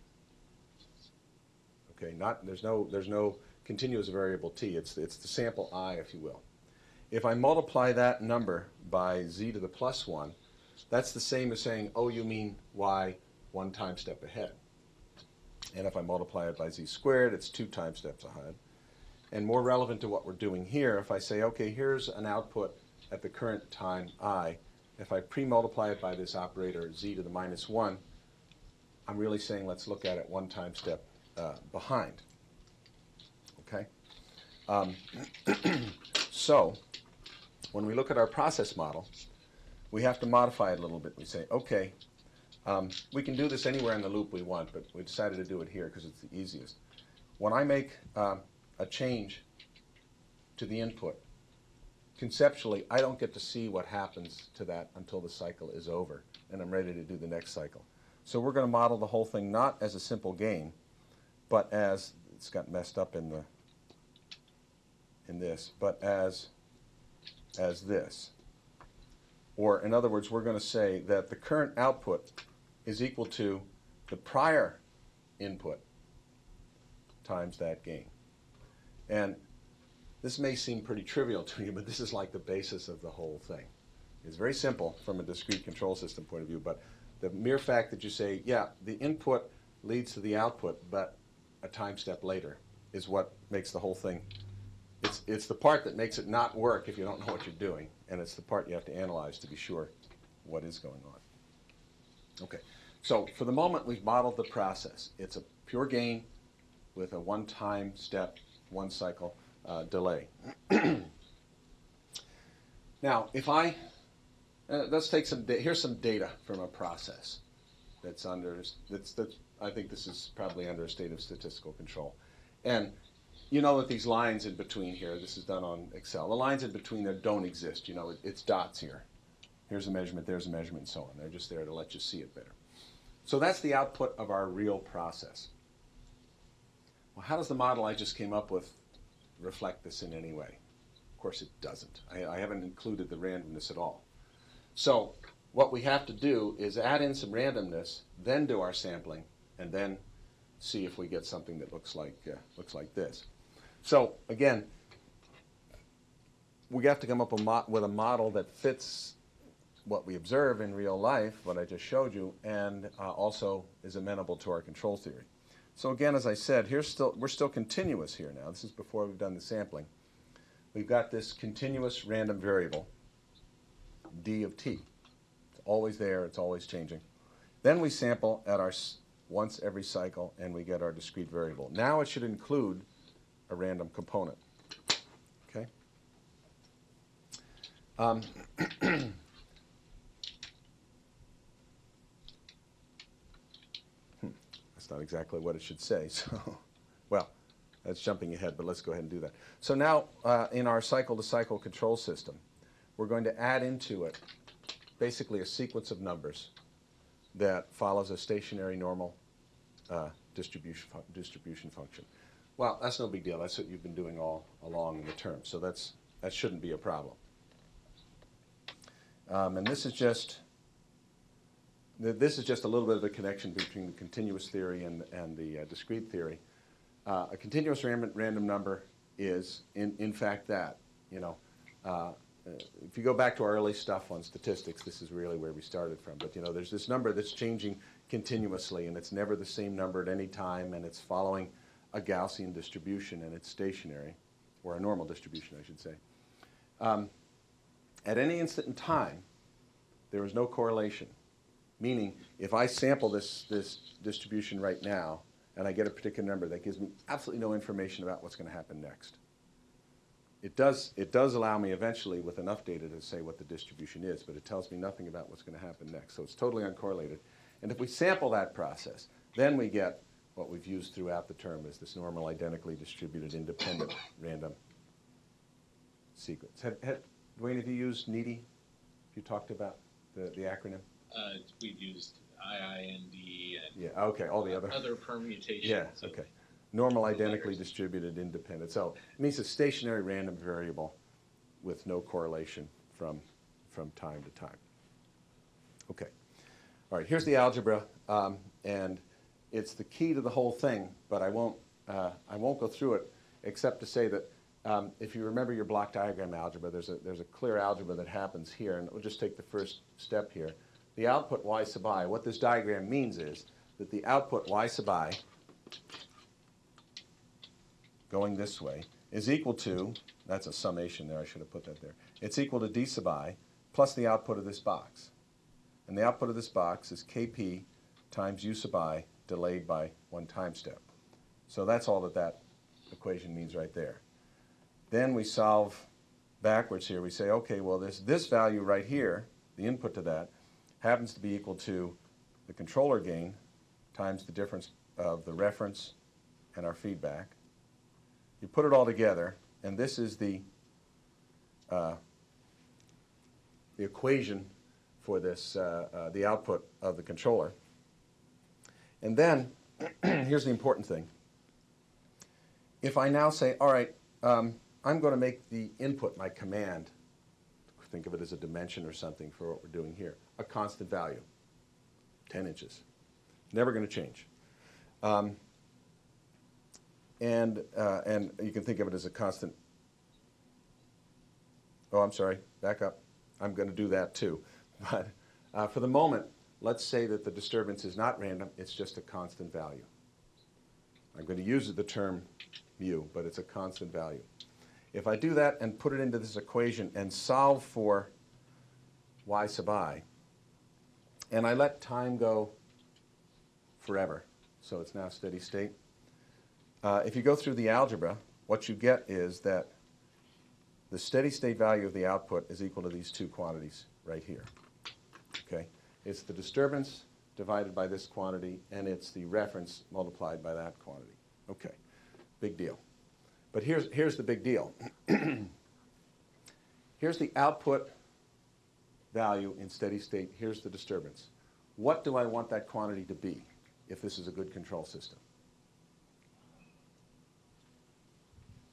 Okay, there's no continuous variable t. It's the sample I, if you will. If I multiply that number by z to the plus 1, that's the same as saying, oh, you mean y one time step ahead. And if I multiply it by z squared, it's 2 time steps ahead. And more relevant to what we're doing here, if I say, okay, here's an output at the current time I, if I pre-multiply it by this operator z to the minus 1, I'm really saying let's look at it 1 time step behind. Okay? So, when we look at our process model, we have to modify it a little bit. We say, okay, we can do this anywhere in the loop we want, but we decided to do it here because it's the easiest. When I make a change to the input, conceptually, I don't get to see what happens to that until the cycle is over and I'm ready to do the next cycle. So we're going to model the whole thing not as a simple game, but as, it's got messed up in this, but as this. Or in other words, we're going to say that the current output is equal to the prior input times that gain. And this may seem pretty trivial to you, but this is like the basis of the whole thing. It's very simple from a discrete control system point of view, but the mere fact that you say, yeah, the input leads to the output, but a time step later is what makes the whole thing. It's the part that makes it not work if you don't know what you're doing, and it's the part you have to analyze to be sure what is going on. Okay, so for the moment we've modeled the process. It's a pure gain with a one-time step, one cycle delay. Now, if I, let's take here's some data from a process that's I think this is probably under a state of statistical control. And you know that these lines in between here, this is done on Excel, the lines in between there don't exist. You know, it's dots here. Here's a measurement, there's a measurement, and so on. They're just there to let you see it better. So that's the output of our real process. Well, how does the model I just came up with reflect this in any way? Of course it doesn't. I haven't included the randomness at all. So what we have to do is add in some randomness, then do our sampling, and then see if we get something that looks like this. So again, we have to come up with a model that fits what we observe in real life, what I just showed you, and also is amenable to our control theory. So again, as I said, we're still continuous here now. This is before we've done the sampling. We've got this continuous random variable, d of t. It's always there, it's always changing. Then we sample at our once every cycle, and we get our discrete variable. Now it should include a random component. Okay? That's not exactly what it should say. So, well, that's jumping ahead, but let's go ahead and do that. So now, in our cycle-to-cycle control system, we're going to add into it basically a sequence of numbers that follows a stationary normal distribution function. Well, that's no big deal. That's what you've been doing all along in the term. So that shouldn't be a problem. And this is just a little bit of a connection between the continuous theory and the discrete theory. A continuous random number is, in fact, that. You know, if you go back to our early stuff on statistics, this is really where we started from. But you know, there's this number that's changing continuously, and it's never the same number at any time, and it's following a Gaussian distribution, and it's stationary, or a normal distribution, I should say. At any instant in time, there is no correlation. Meaning, if I sample this distribution right now, and I get a particular number, that gives me absolutely no information about what's going to happen next. It does allow me eventually, with enough data, to say what the distribution is, but it tells me nothing about what's going to happen next. So it's totally uncorrelated. And if we sample that process, then we get what we've used throughout the term as this normal, identically distributed, independent, random sequence. Dwayne, have you used NEATY? You talked about the acronym? We've used IIND and yeah, okay, all the other permutations. Yeah, okay. Normal, identically distributed, independent. So it means a stationary random variable with no correlation from time to time. Okay. All right, here's the algebra, and it's the key to the whole thing, but I won't go through it except to say that if you remember your block diagram algebra, there's a clear algebra that happens here, and we'll just take the first step here. The output y sub I, what this diagram means is that the output y sub I going this way is equal to, that's a summation there, I should have put that there, it's equal to d sub I plus the output of this box. And the output of this box is kp times u sub I delayed by one time step. So that's all that equation means right there. Then we solve backwards here. We say, okay, well, this value right here, the input to that, happens to be equal to the controller gain times the difference of the reference and our feedback. You put it all together, and this is the equation for this, the output of the controller. And then, here's the important thing. If I now say, all right, I'm going to make the input, my command, think of it as a dimension or something for what we're doing here, a constant value, 10 inches. Never going to change. And you can think of it as a constant. Oh, I'm sorry, back up. I'm going to do that too. But for the moment, let's say that the disturbance is not random, it's just a constant value. I'm going to use the term mu, but it's a constant value. If I do that and put it into this equation and solve for y sub I, and I let time go forever, so it's now steady state, if you go through the algebra, what you get is that the steady state value of the output is equal to these two quantities right here. Okay? It's the disturbance divided by this quantity, and it's the reference multiplied by that quantity. Okay, big deal. But here's the big deal. Here's the output value in steady state. Here's the disturbance. What do I want that quantity to be if this is a good control system?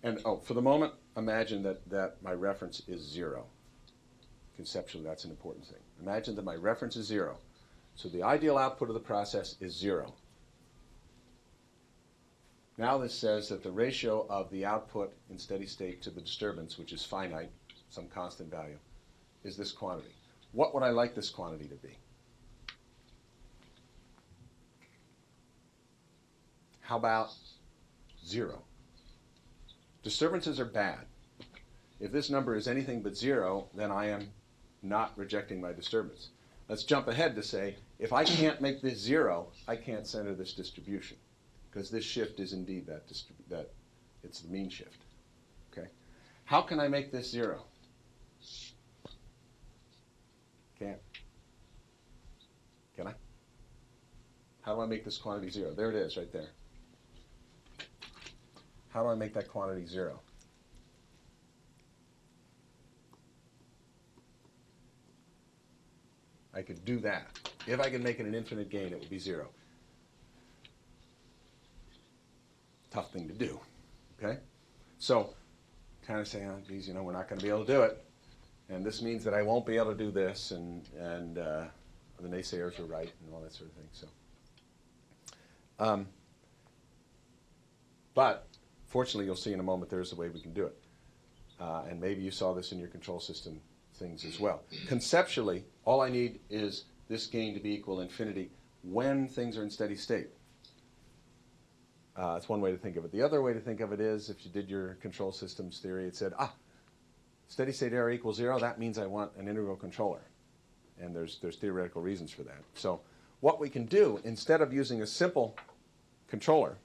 And for the moment, imagine that my reference is 0. Conceptually, that's an important thing. Imagine that my reference is 0. So the ideal output of the process is 0. Now this says that the ratio of the output in steady state to the disturbance, which is finite, some constant value, is this quantity. What would I like this quantity to be? How about 0? Disturbances are bad. If this number is anything but 0, then I am not rejecting my disturbance. Let's jump ahead to say, if I can't make this 0, I can't center this distribution, because this shift is indeed that it's the mean shift. Okay? How can I make this 0? Can't. Can I? How do I make this quantity 0? There it is, right there. How do I make that quantity 0? I could do that. If I could make it an infinite gain, it would be 0. Tough thing to do, okay? So, kind of saying, oh, geez, you know, we're not going to be able to do it. And this means that I won't be able to do this, and the naysayers are right, and all that sort of thing. So, but fortunately, you'll see in a moment there's a way we can do it. And maybe you saw this in your control system things as well. Conceptually, all I need is this gain to be equal infinity when things are in steady state. That's one way to think of it. The other way to think of it is, if you did your control systems theory, it said, steady state error equals 0, that means I want an integral controller. And there's theoretical reasons for that. So what we can do, instead of using a simple controller,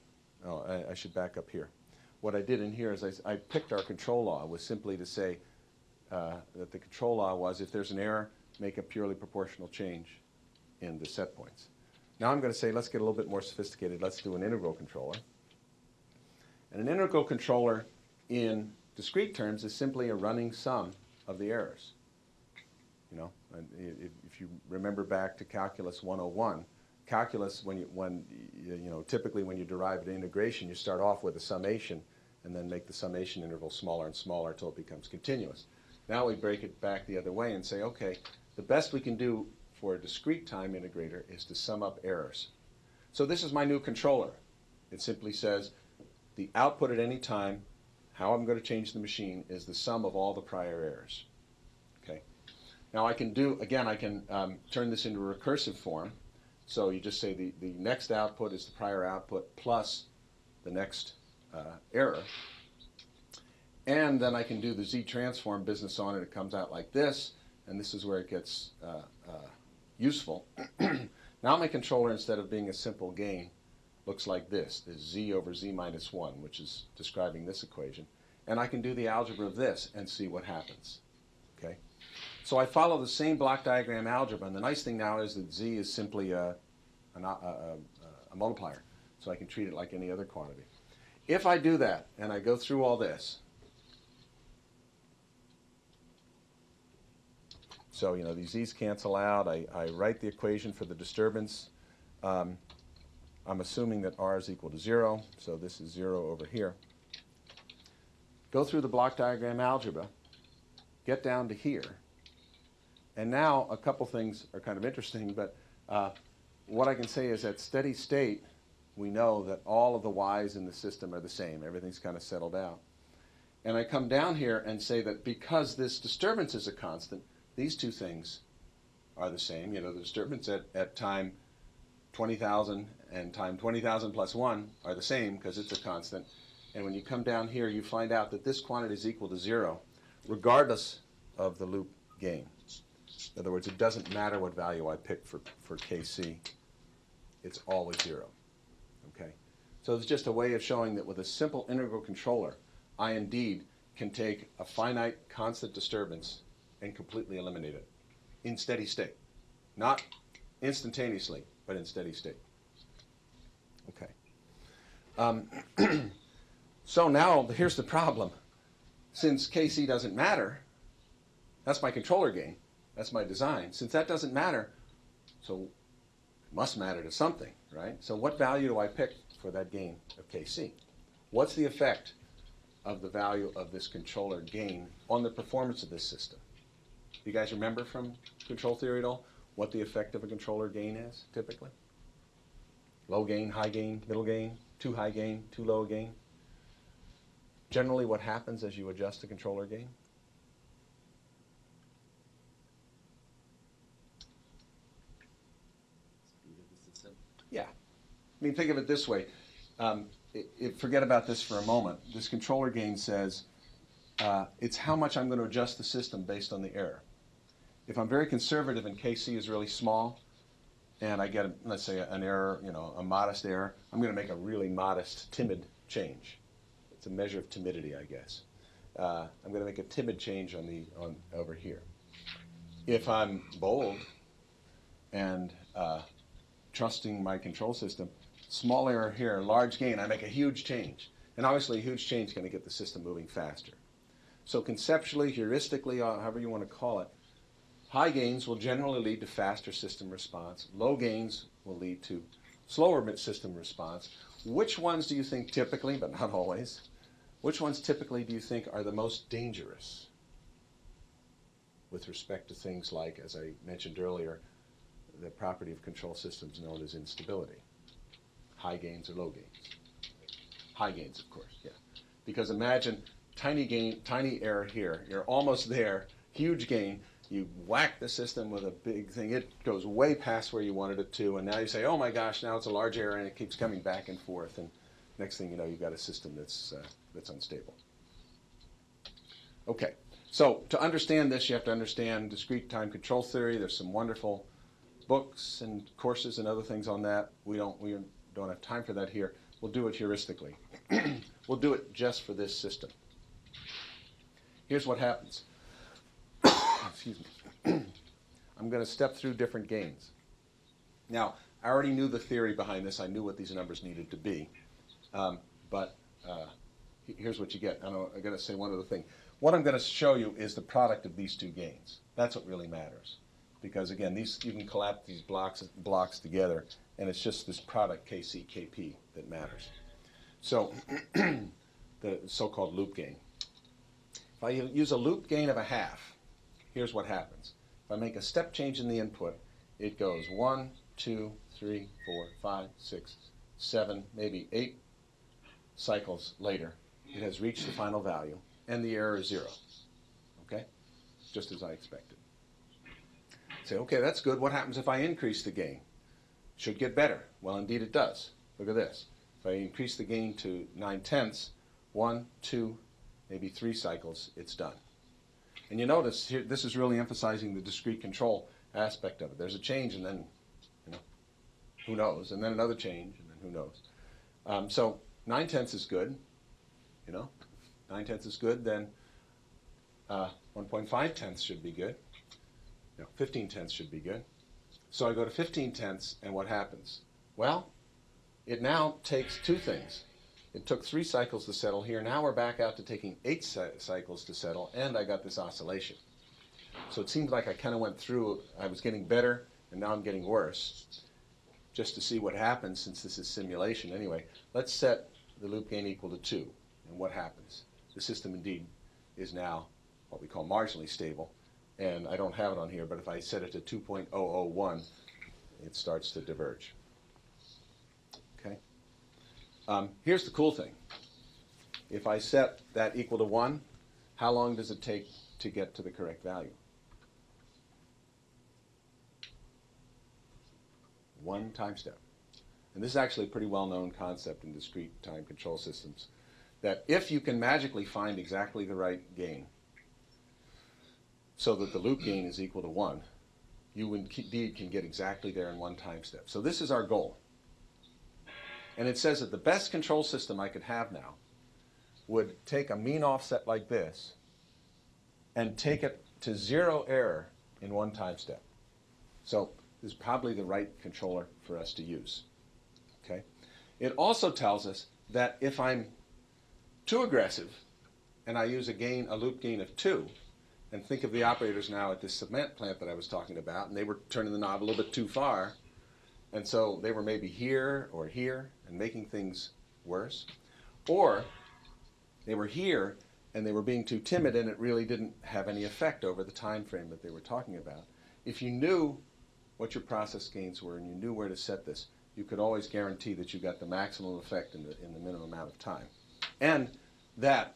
I should back up here. What I did in here is I picked our control law was simply to say that the control law was, if there's an error, make a purely proportional change in the set points. Now I'm going to say, let's get a little bit more sophisticated. Let's do an integral controller. And an integral controller in discrete terms is simply a running sum of the errors. You know, and if you remember back to Calculus 101, calculus, typically when you derive an integration, you start off with a summation and then make the summation interval smaller and smaller until it becomes continuous. Now we break it back the other way and say, okay, the best we can do for a discrete time integrator is to sum up errors. So this is my new controller. It simply says the output at any time, how I'm going to change the machine, is the sum of all the prior errors. Okay. Now I can do, again, I can turn this into a recursive form. So you just say the next output is the prior output plus the next error. And then I can do the Z-transform business on it. It comes out like this, and this is where it gets useful. Now my controller, instead of being a simple gain, looks like this. There's Z over Z minus 1, which is describing this equation. And I can do the algebra of this and see what happens. Okay? So I follow the same block diagram algebra, and the nice thing now is that Z is simply a multiplier. So I can treat it like any other quantity. If I do that, and I go through all this, so, you know, these Z's cancel out. I write the equation for the disturbance. I'm assuming that R is equal to 0, so this is 0 over here. Go through the block diagram algebra, get down to here, and now a couple things are kind of interesting, but what I can say is at steady state, we know that all of the Y's in the system are the same. Everything's kind of settled out. And I come down here and say that because this disturbance is a constant, these two things are the same. You know, the disturbance at time 20,000 and time 20,000 plus 1 are the same because it's a constant. And when you come down here, you find out that this quantity is equal to 0, regardless of the loop gain. In other words, it doesn't matter what value I pick for Kc. It's always 0. Okay? So it's just a way of showing that with a simple integral controller, I indeed can take a finite constant disturbance and completely eliminate it in steady state. Not instantaneously, but in steady state. Okay. So now here's the problem. Since Kc doesn't matter, that's my controller gain. That's my design. Since that doesn't matter, so it must matter to something, right? So what value do I pick for that gain of Kc? What's the effect of the value of this controller gain on the performance of this system? You guys remember from control theory at all what the effect of a controller gain is typically? Low gain, high gain, middle gain, too high gain, too low gain. Generally what happens as you adjust the controller gain? Speed of the system. Yeah. I mean, think of it this way. Forget about this for a moment. This controller gain says it's how much I'm going to adjust the system based on the error. If I'm very conservative and Kc is really small, and I get, let's say, an error, you know, a modest error, I'm going to make a really modest, timid change. It's a measure of timidity, I guess. I'm going to make a timid change on over here. If I'm bold and trusting my control system, small error here, large gain, I make a huge change. And obviously a huge change is going to get the system moving faster. So conceptually, heuristically, however you want to call it, high gains will generally lead to faster system response. Low gains will lead to slower system response. Which ones do you think typically, but not always, which ones typically do you think are the most dangerous with respect to things like, as I mentioned earlier, the property of control systems known as instability? High gains or low gains? High gains, of course, yeah. Because imagine tiny gain, tiny error here. You're almost there, huge gain. You whack the system with a big thing. It goes way past where you wanted it to, and now you say, oh my gosh, now it's a large error, and it keeps coming back and forth. And next thing you know, you've got a system that's unstable. Okay, so to understand this, you have to understand discrete time control theory. There's some wonderful books and courses and other things on that. We don't have time for that here. We'll do it heuristically. We'll do it just for this system. Here's what happens. Excuse me. I'm going to step through different gains. Now, I already knew the theory behind this. I knew what these numbers needed to be. Here's what you get. I'm going to say one other thing. What I'm going to show you is the product of these two gains. That's what really matters. Because again, you can collapse these blocks together, and it's just this product KC, KP that matters. So the so-called loop gain. If I use a loop gain of a half, here's what happens. If I make a step change in the input, it goes 1, 2, 3, 4, 5, 6, 7, maybe 8 cycles later. It has reached the final value, and the error is 0. Okay? Just as I expected. Say, okay, that's good. What happens if I increase the gain? Should get better. Well, indeed it does. Look at this. If I increase the gain to 9/10, 1, 2, maybe 3 cycles, it's done. And you notice here, this is really emphasizing the discrete control aspect of it. There's a change, and then, who knows? And then another change, and then who knows? So 9/10 is good. 9/10 is good. Then 1.5 should be good. 15/10 should be good. So I go to 15/10, and what happens? Well, it now takes 2 things. It took 3 cycles to settle here. Now we're back out to taking 8 cycles to settle, and I got this oscillation. So it seems like I kind of went through, I was getting better, and now I'm getting worse. Just to see what happens, since this is simulation anyway, let's set the loop gain equal to 2. And what happens? The system indeed is now what we call marginally stable. And I don't have it on here, but if I set it to 2.001, it starts to diverge. Okay. Here's the cool thing. If I set that equal to 1, how long does it take to get to the correct value? 1 time step. And this is actually a pretty well-known concept in discrete time control systems, that if you can magically find exactly the right gain so that the loop gain is equal to 1, you indeed can get exactly there in 1 time step. So this is our goal. And it says that the best control system I could have now would take a mean offset like this and take it to 0 error in 1 time step. So this is probably the right controller for us to use. Okay? It also tells us that if I'm too aggressive and I use a loop gain of 2, and think of the operators now at this cement plant that I was talking about, and they were turning the knob a little bit too far, and so they were maybe here or here and making things worse. Or they were here and they were being too timid, and it really didn't have any effect over the time frame that they were talking about. If you knew what your process gains were and you knew where to set this, you could always guarantee that you got the maximum effect in the minimum amount of time. And that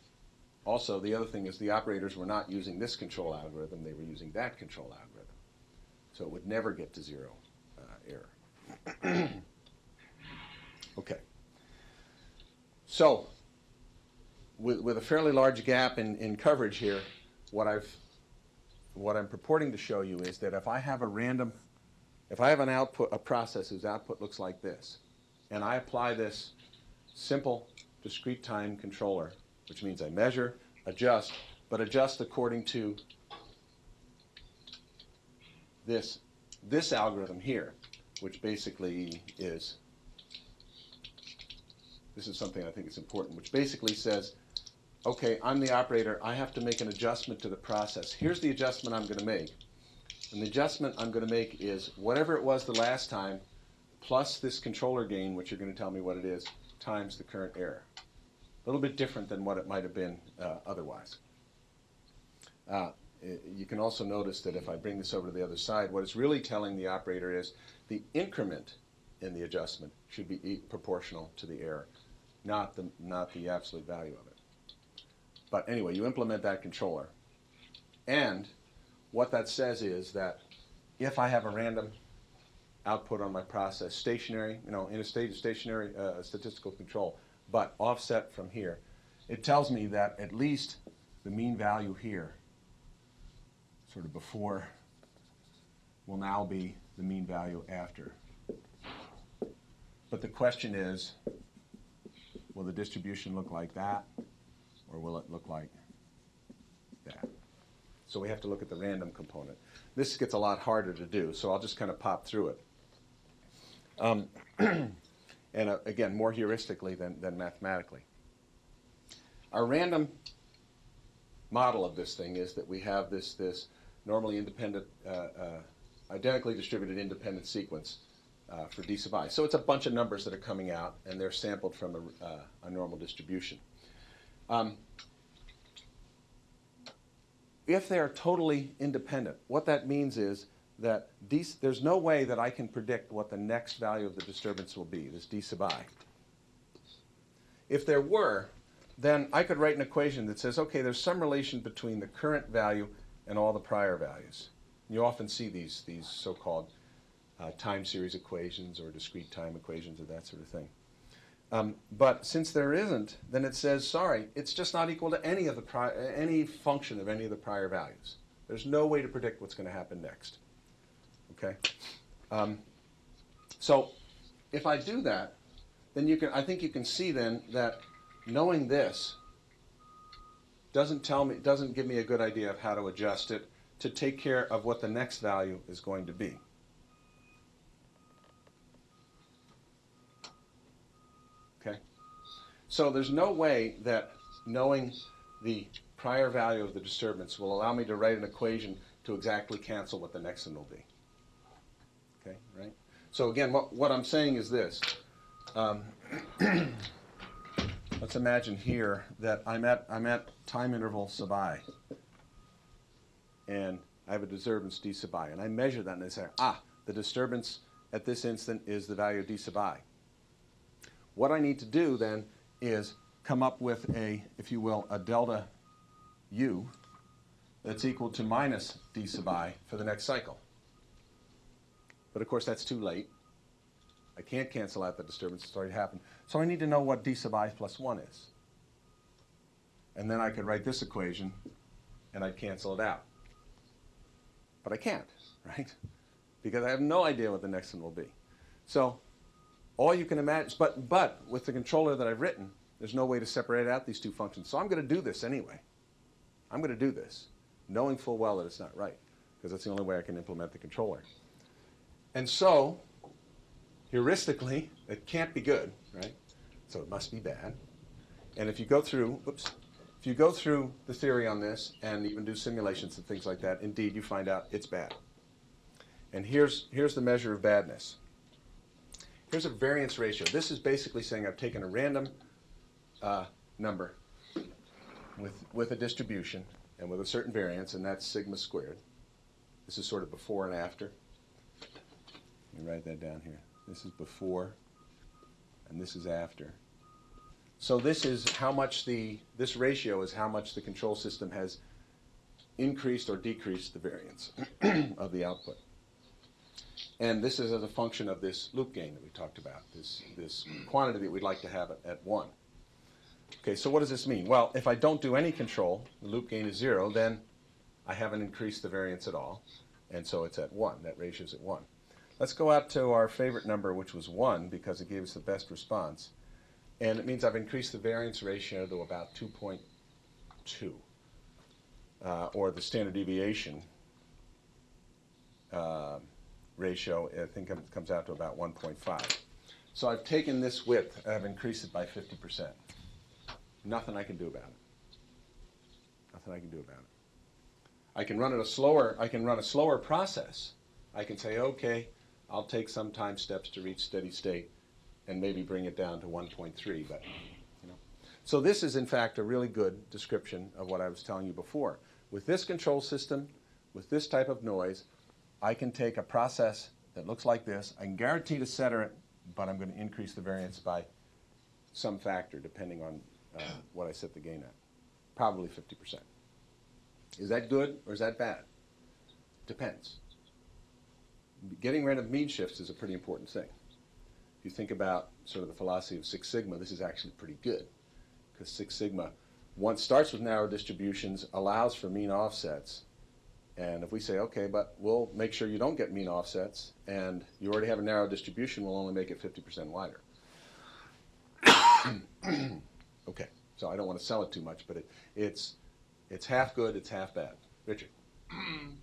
also, the other thing is the operators were not using this control algorithm, they were using that control algorithm. So it would never get to 0 error. Okay. So, with a fairly large gap in coverage here, what I'm purporting to show you is that if I have an output, a process whose output looks like this, and I apply this simple discrete time controller, which means I measure, adjust, but adjust according to this algorithm here, which basically is, this is something I think is important, which basically says, okay, I'm the operator, I have to make an adjustment to the process. Here's the adjustment I'm going to make. And the adjustment I'm going to make is whatever it was the last time, plus this controller gain, which you're going to tell me what it is, times the current error. A little bit different than what it might have been otherwise. You can also notice that if I bring this over to the other side, what it's really telling the operator is the increment in the adjustment should be proportional to the error, not the absolute value of it. But anyway, you implement that controller. And what that says is that if I have a random output on my process, stationary, in a state of stationary statistical control, but offset from here, it tells me that at least the mean value here, sort of before, will now be the mean value after. But the question is, will the distribution look like that, or will it look like that? So we have to look at the random component. This gets a lot harder to do, so I'll just kind of pop through it. And again, more heuristically than mathematically. Our random model of this thing is that we have this normally independent, identically distributed independent sequence for d sub I. So it's a bunch of numbers that are coming out, and they're sampled from a normal distribution. If they are totally independent, what that means is that there's no way that I can predict what the next value of the disturbance will be, this d sub I. If there were, then I could write an equation that says, okay, there's some relation between the current value and all the prior values. You often see these so-called time series equations or discrete time equations or that sort of thing. But since there isn't, then it says, sorry, it's just not equal to any of the any function of any of the prior values. There's no way to predict what's going to happen next. Okay. So if I do that, then I think you can see then that knowing this doesn't give me a good idea of how to adjust it to take care of what the next value is going to be. Okay. So there's no way that knowing the prior value of the disturbance will allow me to write an equation to exactly cancel what the next one will be. Okay, right? So again, what I'm saying is this. Let's imagine here that I'm at time interval sub I, and I have a disturbance d sub I, and I measure that, and I say, the disturbance at this instant is the value of d sub I. What I need to do then is come up with if you will, a delta u that's equal to minus d sub I for the next cycle. But of course, that's too late. I can't cancel out the disturbance. It's already happened. So I need to know what d sub I plus 1 is. And then I could write this equation, and I'd cancel it out. But I can't, right? Because I have no idea what the next one will be. So all you can imagine, but with the controller that I've written, there's no way to separate out these two functions. So I'm going to do this anyway. I'm going to do this, knowing full well that it's not right, because that's the only way I can implement the controller. And so, heuristically, it can't be good, right? So it must be bad. And if you go through, if you go through the theory on this and even do simulations and things like that, indeed, you find out it's bad. And here's the measure of badness. Here's a variance ratio. This is basically saying I've taken a random number with a distribution and with a certain variance, and that's sigma squared. This is sort of before and after. Let me write that down here. This is before, and this is after. So this is how much this ratio is how much the control system has increased or decreased the variance of the output. And this is as a function of this loop gain that we talked about, this quantity that we'd like to have at 1. Okay, so what does this mean? Well, if I don't do any control, the loop gain is 0, then I haven't increased the variance at all, and so it's at 1. That ratio is at 1. Let's go out to our favorite number, which was 1, because it gave us the best response. And it means I've increased the variance ratio to about 2.2, or the standard deviation ratio, I think it comes out to about 1.5. So I've taken this width and I've increased it by 50%. Nothing I can do about it. Nothing I can do about it. I can run a slower process. I can say, okay, I'll take some time steps to reach steady state and maybe bring it down to 1.3, but So this is in fact a really good description of what I was telling you before. With this control system, with this type of noise, I can take a process that looks like this. I can guarantee to center it, but I'm going to increase the variance by some factor depending on what I set the gain at. Probably 50%. Is that good or is that bad? Depends. Getting rid of mean shifts is a pretty important thing. If you think about sort of the philosophy of Six Sigma, this is actually pretty good, because Six Sigma starts with narrow distributions, allows for mean offsets, and if we say, okay, but we'll make sure you don't get mean offsets, and you already have a narrow distribution, we'll only make it 50% wider. Okay, so I don't want to sell it too much, but it's half good, it's half bad. Richard?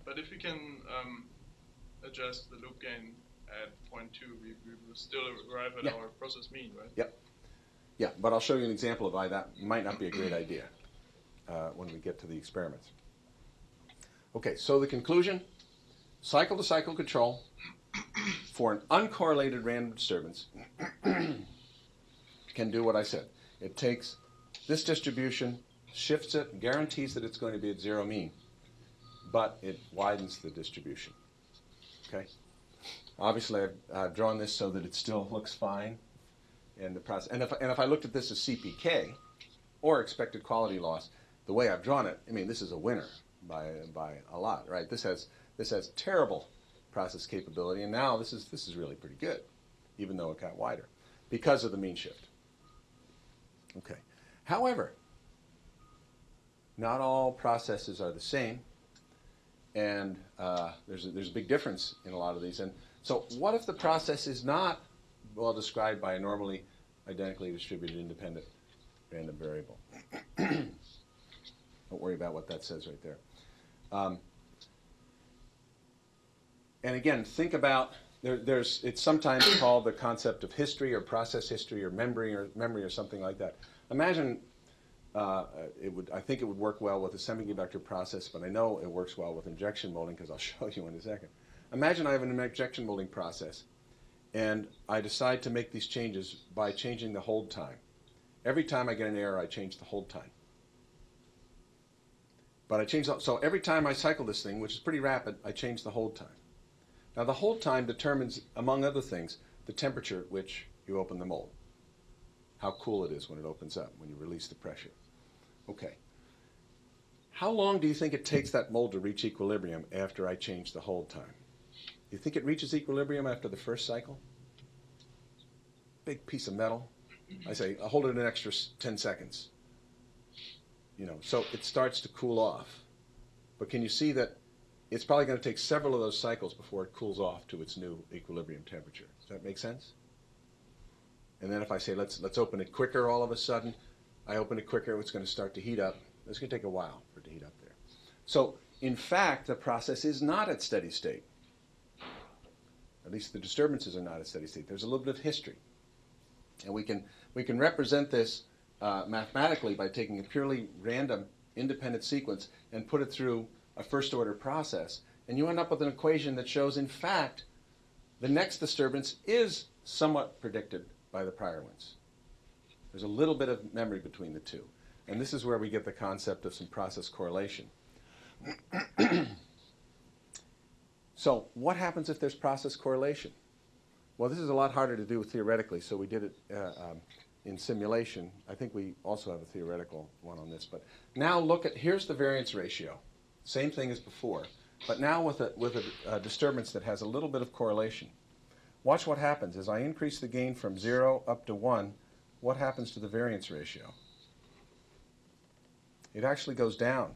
But if you can adjust the loop gain at point 2, we will still arrive at Yeah. our process mean, right? Yep. Yeah, but I'll show you an example of why that might not be a great idea when we get to the experiments. Okay, so the conclusion, cycle-to-cycle control for an uncorrelated random disturbance can do what I said. It takes this distribution, shifts it, guarantees that it's going to be at zero mean, but it widens the distribution. Okay? Obviously, I've drawn this so that it still looks fine in the process. And if I looked at this as CPK, or expected quality loss, the way I've drawn it, I mean, this is a winner by a lot, right? This has terrible process capability, and now this is really pretty good, even though it got wider, because of the mean shift. Okay. However, not all processes are the same, and there's a big difference in a lot of these. And so what if the process is not well described by a normally identically distributed independent random variable? Don't worry about what that says right there. And again, think about, it's sometimes called the concept of history or process history or memory or something like that. Imagine, I think it would work well with a semiconductor process, but I know it works well with injection molding because I'll show you in a second. Imagine I have an injection molding process, and I decide to make these changes by changing the hold time. Every time I get an error, I change the hold time. But so every time I cycle this thing, which is pretty rapid, I change the hold time. Now the hold time determines, among other things, the temperature at which you open the mold. How cool it is when it opens up, when you release the pressure. Okay. How long do you think it takes that mold to reach equilibrium after I change the hold time? Do you think it reaches equilibrium after the first cycle? Big piece of metal. I say, I'll hold it an extra 10 seconds. So it starts to cool off. But can you see that it's probably going to take several of those cycles before it cools off to its new equilibrium temperature? Does that make sense? And then if I say, let's open it quicker all of a sudden, I open it quicker, it's going to start to heat up. It's going to take a while for it to heat up there. So in fact, the process is not at steady state. At least the disturbances are not at steady state. There's a little bit of history. And we can represent this mathematically by taking a purely random independent sequence and put it through a first order process. And you end up with an equation that shows, in fact, the next disturbance is somewhat predicted by the prior ones. There's a little bit of memory between the two. And this is where we get the concept of some process correlation. So what happens if there's process correlation? Well, this is a lot harder to do theoretically, so we did it in simulation. I think we also have a theoretical one on this. But now look at, here's the variance ratio. Same thing as before, but now with a disturbance that has a little bit of correlation. Watch what happens. As I increase the gain from 0 up to 1, what happens to the variance ratio? It actually goes down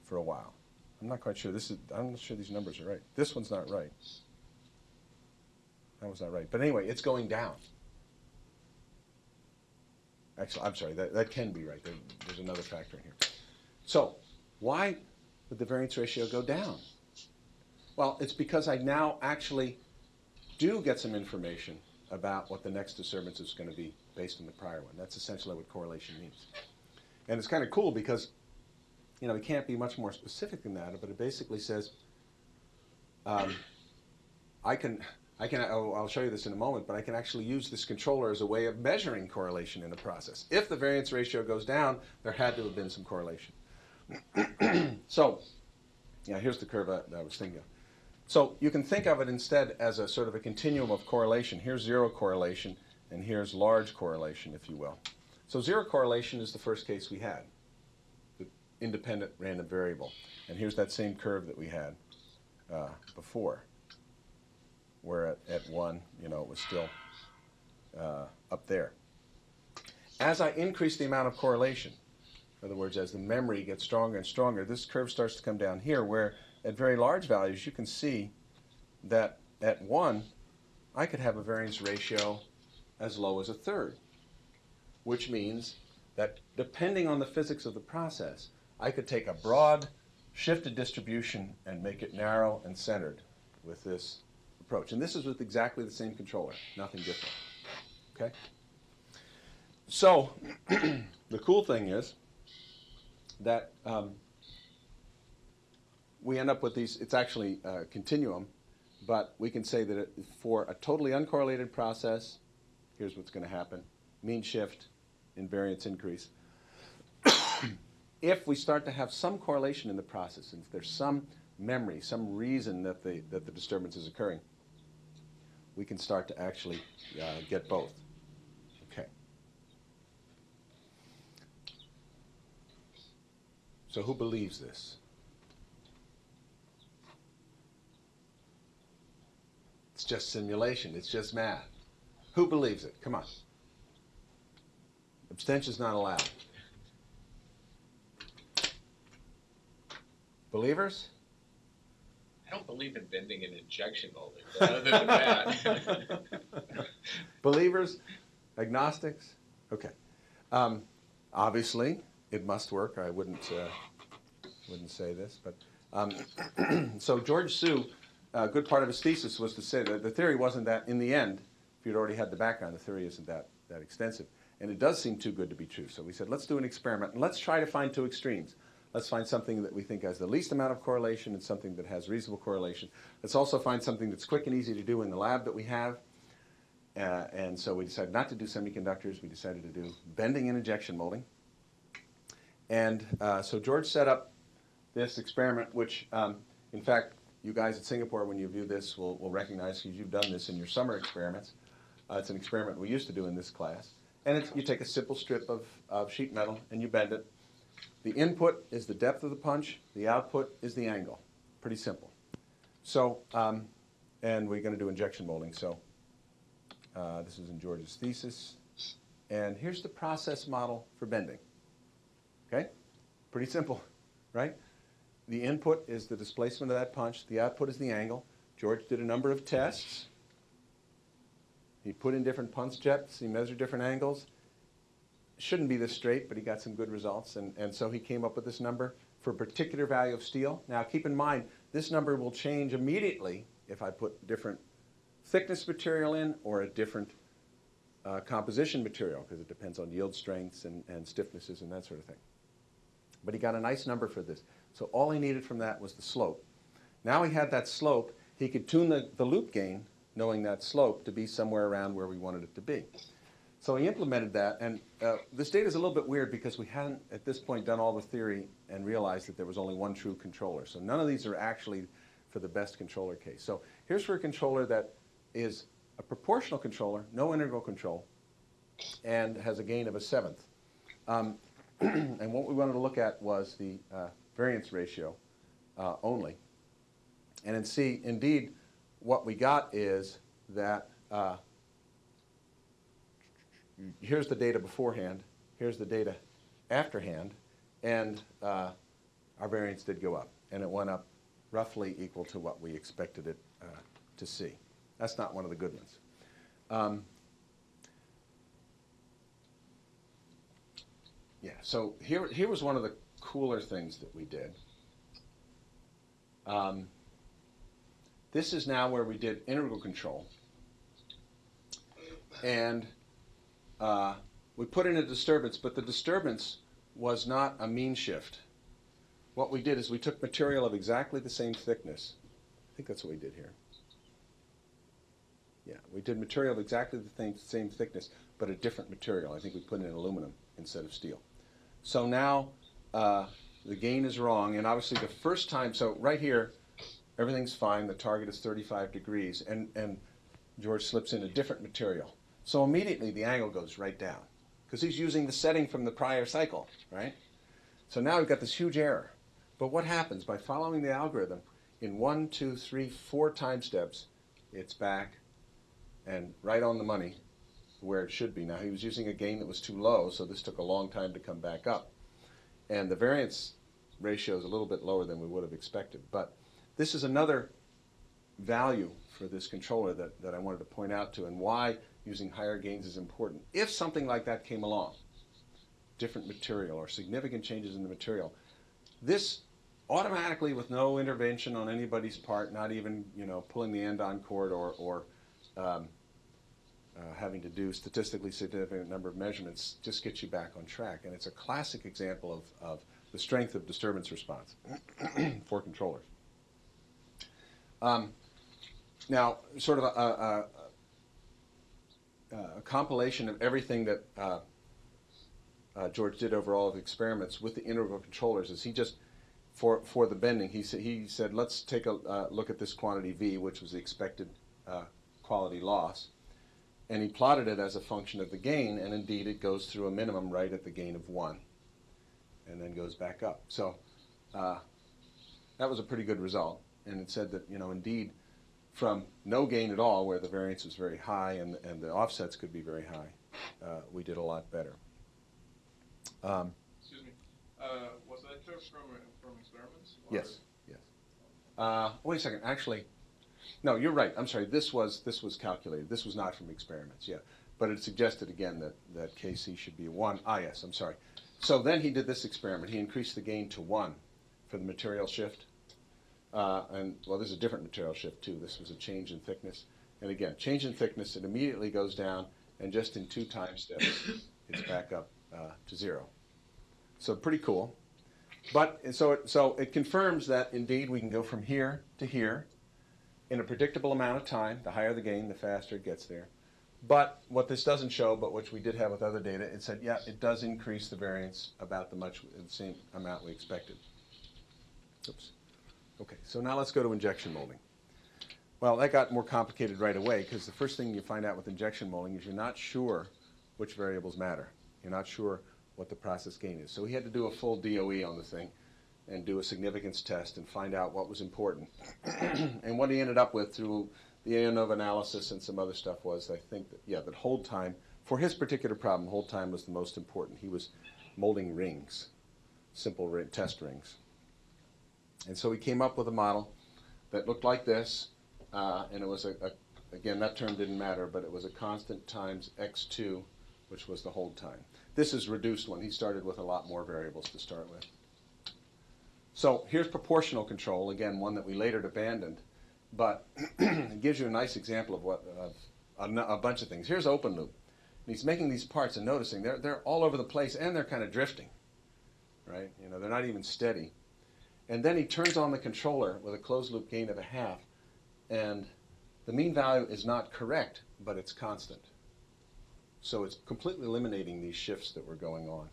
for a while. I'm not quite sure. I'm not sure these numbers are right. This one's not right. That was not right. But anyway, it's going down. Actually, I'm sorry, that can be right. There's another factor in here. So why would the variance ratio go down? Well, it's because I now actually do get some information about what the next disturbance is going to be based on the prior one. That's essentially what correlation means. And it's kind of cool because, it can't be much more specific than that, but it basically says, I'll show you this in a moment, but I can actually use this controller as a way of measuring correlation in a process. If the variance ratio goes down, there had to have been some correlation. So, here's the curve that I was thinking of. So you can think of it instead as a sort of a continuum of correlation. Here's zero correlation, and here's large correlation, if you will. So zero correlation is the first case we had, the independent random variable. And here's that same curve that we had before, where at 1, it was still up there. As I increase the amount of correlation, in other words, as the memory gets stronger and stronger, this curve starts to come down here, where at very large values, you can see that at 1, I could have a variance ratio as low as 1/3, which means that depending on the physics of the process, I could take a broad shifted distribution and make it narrow and centered with this approach. And this is with exactly the same controller, nothing different. Okay? So the cool thing is that we end up with these, it's actually a continuum, but we can say that for a totally uncorrelated process, here's what's going to happen. Mean shift, invariance increase. If we start to have some correlation in the process, and if there's some memory, some reason that the disturbance is occurring, we can start to actually get both. Okay. So who believes this? It's just simulation. It's just math. Who believes it? Come on. Abstention's not allowed. Believers? I don't believe in bending and injection molding, but other than that. Believers? Agnostics? Okay. Obviously, it must work. I wouldn't say this, but so George Sue, a good part of his thesis was to say that the theory wasn't that, in the end, if you'd already had the background, the theory isn't that extensive. And it does seem too good to be true. So we said, let's do an experiment, and let's try to find two extremes. Let's find something that we think has the least amount of correlation and something that has reasonable correlation. Let's also find something that's quick and easy to do in the lab that we have. And so we decided not to do semiconductors. We decided to do bending and injection molding. And so George set up this experiment, which, in fact, you guys at Singapore, when you view this, will recognize, because you've done this in your summer experiments. It's an experiment we used to do in this class. And you take a simple strip of sheet metal and you bend it. The input is the depth of the punch. The output is the angle. Pretty simple. So, and we're going to do injection molding. So this is in George's thesis. And here's the process model for bending. Okay? Pretty simple, right? The input is the displacement of that punch. The output is the angle. George did a number of tests. He put in different punch depths. He measured different angles. Shouldn't be this straight, but he got some good results. And so he came up with this number for a particular value of steel. Now, keep in mind, this number will change immediately if I put different thickness material in or a different composition material, because it depends on yield strengths and stiffnesses and that sort of thing. But he got a nice number for this. So all he needed from that was the slope. Now he had that slope, he could tune the loop gain, knowing that slope, to be somewhere around where we wanted it to be. So he implemented that, and this data is a little bit weird because we hadn't, at this point, done all the theory and realized that there was only one true controller. So none of these are actually for the best controller case. So here's for a controller that is a proportional controller, no integral control, and has a gain of 1/7. And what we wanted to look at was the variance ratio only. And then see, indeed, what we got is that here's the data beforehand, here's the data afterhand, and our variance did go up. And it went up roughly equal to what we expected it to see. That's not one of the good ones. Yeah, so here was one of the cooler things that we did. This is now where we did integral control. And we put in a disturbance, but the disturbance was not a mean shift. What we did is we took material of exactly the same thickness. I think that's what we did here. Yeah, we did material of exactly the same thickness, but a different material. I think we put in aluminum instead of steel. So now the gain is wrong, and obviously the first time, so right here, everything's fine. The target is 35 degrees, and George slips in a different material. So immediately the angle goes right down, because he's using the setting from the prior cycle, right? So now we've got this huge error. But what happens? By following the algorithm, in 1, 2, 3, 4 time steps, it's back and right on the money where it should be. Now, he was using a gain that was too low, so this took a long time to come back up. And the variance ratio is a little bit lower than we would have expected. But this is another value for this controller that I wanted to point out to, and why using higher gains is important. If something like that came along, different material or significant changes in the material, this automatically, with no intervention on anybody's part, not even pulling the end on cord or having to do statistically significant number of measurements, just gets you back on track. And it's a classic example of the strength of disturbance response for controllers. Now, sort of a compilation of everything that George did over all of the experiments with the integral controllers is he just, for the bending, he said, let's take a look at this quantity V, which was the expected quality loss. And he plotted it as a function of the gain, and indeed it goes through a minimum right at the gain of 1, and then goes back up. So that was a pretty good result. And it said that, indeed, from no gain at all, where the variance was very high and the offsets could be very high, we did a lot better. Excuse me. Was that curve from experiments? Or? Yes. Yes. Wait a second. Actually, no. You're right. I'm sorry. This was calculated. This was not from experiments. Yeah. But it suggested again that Kc should be 1. Ah, yes. I'm sorry. So then he did this experiment. He increased the gain to 1 for the material shift. And well, there's a different material shift too. This was a change in thickness. And again, change in thickness, it immediately goes down, and just in 2 time steps, it's back up to 0. So pretty cool. But so it confirms that indeed we can go from here to here in a predictable amount of time. The higher the gain, the faster it gets there. But what this doesn't show, but which we did have with other data, it said, yeah, it does increase the variance about the same amount we expected. Oops. Okay, so now let's go to injection molding. Well, that got more complicated right away, because the first thing you find out with injection molding is you're not sure which variables matter. You're not sure what the process gain is. So we had to do a full DOE on the thing and do a significance test and find out what was important. And what he ended up with through the ANOVA analysis and some other stuff was, I think, that hold time, for his particular problem, hold time was the most important. He was molding rings, simple test rings. And so we came up with a model that looked like this, and it was, again, that term didn't matter, but it was a constant times x2, which was the hold time. This is reduced one. He started with a lot more variables to start with. So here's proportional control, again, one that we later abandoned, but it gives you a nice example of a bunch of things. Here's open loop. And he's making these parts and noticing they're all over the place, and they're kind of drifting, right? They're not even steady. And then he turns on the controller with a closed loop gain of 0.5, and the mean value is not correct, but it's constant. So it's completely eliminating these shifts that were going on.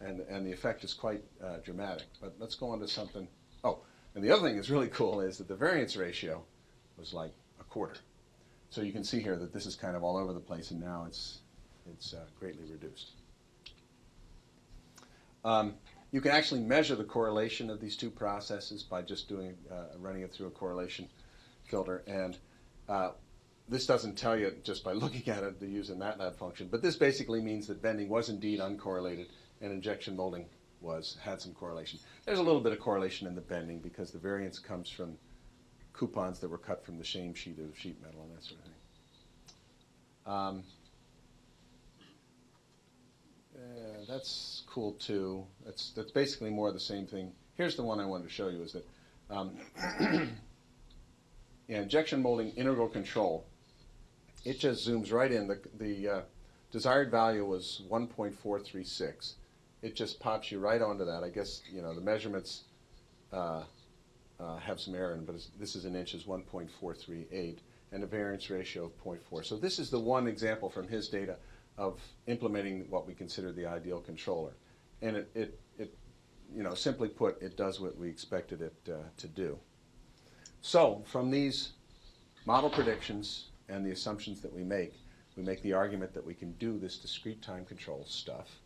And the effect is quite dramatic. But let's go on to something. Oh, and the other thing that's really cool is that the variance ratio was like 1/4. So you can see here that this is kind of all over the place, and now it's greatly reduced. You can actually measure the correlation of these two processes by just running it through a correlation filter. And this doesn't tell you just by looking at it to use a MATLAB function, but this basically means that bending was indeed uncorrelated and injection molding had some correlation. There's a little bit of correlation in the bending because the variance comes from coupons that were cut from the same sheet of sheet metal and that sort of thing. That's cool too. That's basically more of the same thing. Here's the one I wanted to show you is that injection molding integral control. It just zooms right in. The desired value was 1.436. It just pops you right onto that. I guess the measurements have some error in, but this is in inches, 1.438, and a variance ratio of 0.4. So this is the one example from his data of implementing what we consider the ideal controller. And it simply put, it does what we expected it to do. So from these model predictions and the assumptions that we make the argument that we can do this discrete time control stuff,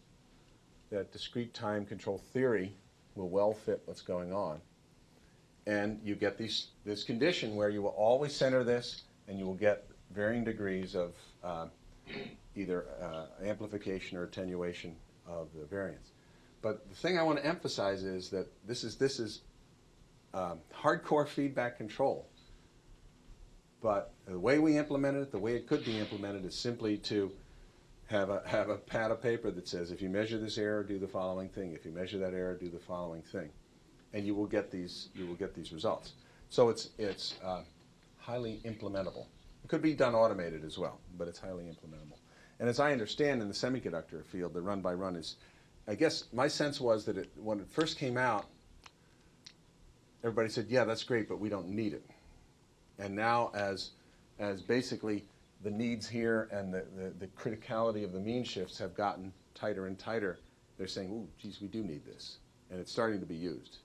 that discrete time control theory will well fit what's going on. And you get this condition where you will always center this, and you will get varying degrees of either amplification or attenuation of the variance. But the thing I want to emphasize is that this is hardcore feedback control. But the way we implement it, the way it could be implemented, is simply to have a pad of paper that says, if you measure this error, do the following thing. If you measure that error, do the following thing. and you will get these results. So it's highly implementable. It could be done automated as well, but it's highly implementable. And as I understand in the semiconductor field, the run by run is, I guess my sense was that when it first came out, everybody said, yeah, that's great, but we don't need it. And now as basically the needs here and the criticality of the mean shifts have gotten tighter and tighter, they're saying, ooh, geez, we do need this. And it's starting to be used.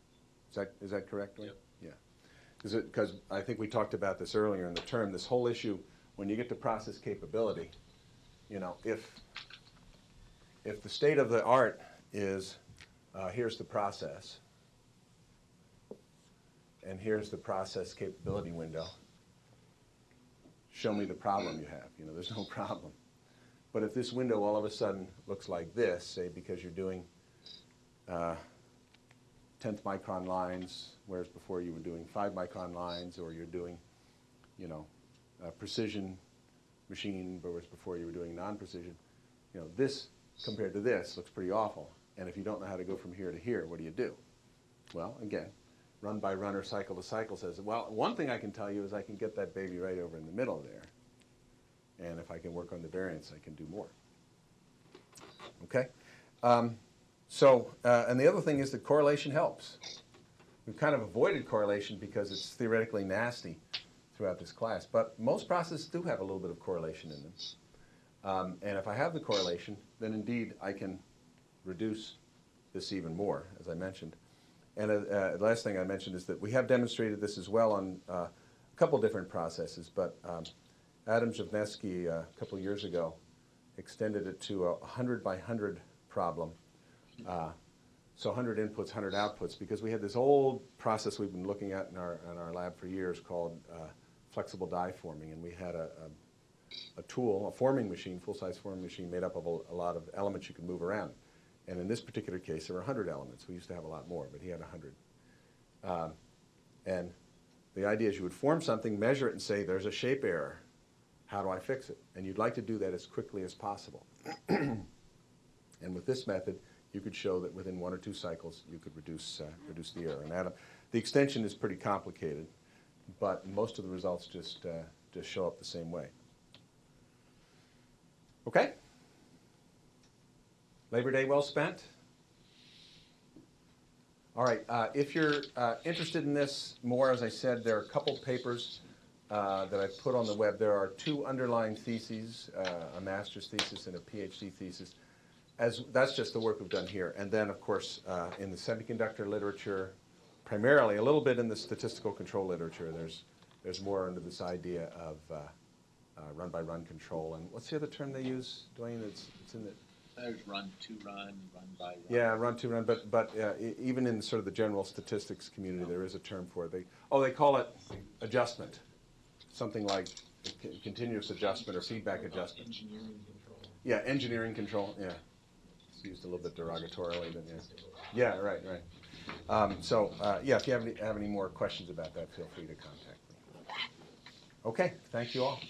Is that correct, Wayne? Yep. Yeah. Because I think we talked about this earlier in the term, this whole issue, when you get to process capability, you know, if the state of the art is, here's the process, and here's the process capability window, show me the problem you have. You know, there's no problem. But if this window all of a sudden looks like this, say because you're doing 10th micron lines, whereas before you were doing 5 micron lines, or you're doing, you know, precision machine, whereas before you were doing non-precision, you know, this compared to this looks pretty awful. And if you don't know how to go from here to here, what do you do? Well, again, run by run or cycle to cycle says, well, one thing I can tell you is I can get that baby right over in the middle there. And if I can work on the variance, I can do more. Okay? And the other thing is that correlation helps. We've kind of avoided correlation because it's theoretically nasty throughout this class. But most processes do have a little bit of correlation in them. And if I have the correlation, then indeed I can reduce this even more, as I mentioned. And the last thing I mentioned is that we have demonstrated this as well on a couple different processes. But Adam Javnesky, a couple years ago, extended it to a 100 by 100 problem. So 100 inputs, 100 outputs, because we had this old process we've been looking at in our lab for years called flexible die forming. And we had a tool, a forming machine, full-size forming machine, made up of a lot of elements you could move around. And in this particular case, there were 100 elements. We used to have a lot more, but he had 100. And the idea is you would form something, measure it, and say, there's a shape error. How do I fix it? And you'd like to do that as quickly as possible. And with this method, you could show that within 1 or 2 cycles, you could reduce the error. And Adam, the extension is pretty complicated, but most of the results just show up the same way. Okay? Labor Day well spent? All right, if you're interested in this more, as I said, there are a couple papers that I've put on the web. There are 2 underlying theses, a master's thesis and a PhD thesis. That's just the work we've done here. And then, of course, in the semiconductor literature, primarily a little bit in the statistical control literature, there's more under this idea of run-by-run control. And what's the other term they use, Dwayne? It's in the... There's run-to-run, run-by-run. Yeah, run-to-run, but even in sort of the general statistics community, there is a term for it. They call it adjustment, something like continuous adjustment or feedback adjustment. Engineering control. Yeah, engineering control, yeah. It's used a little bit derogatorily, but yeah. Yeah, right. Yeah, if you have any more questions about that, feel free to contact me. Okay, thank you all.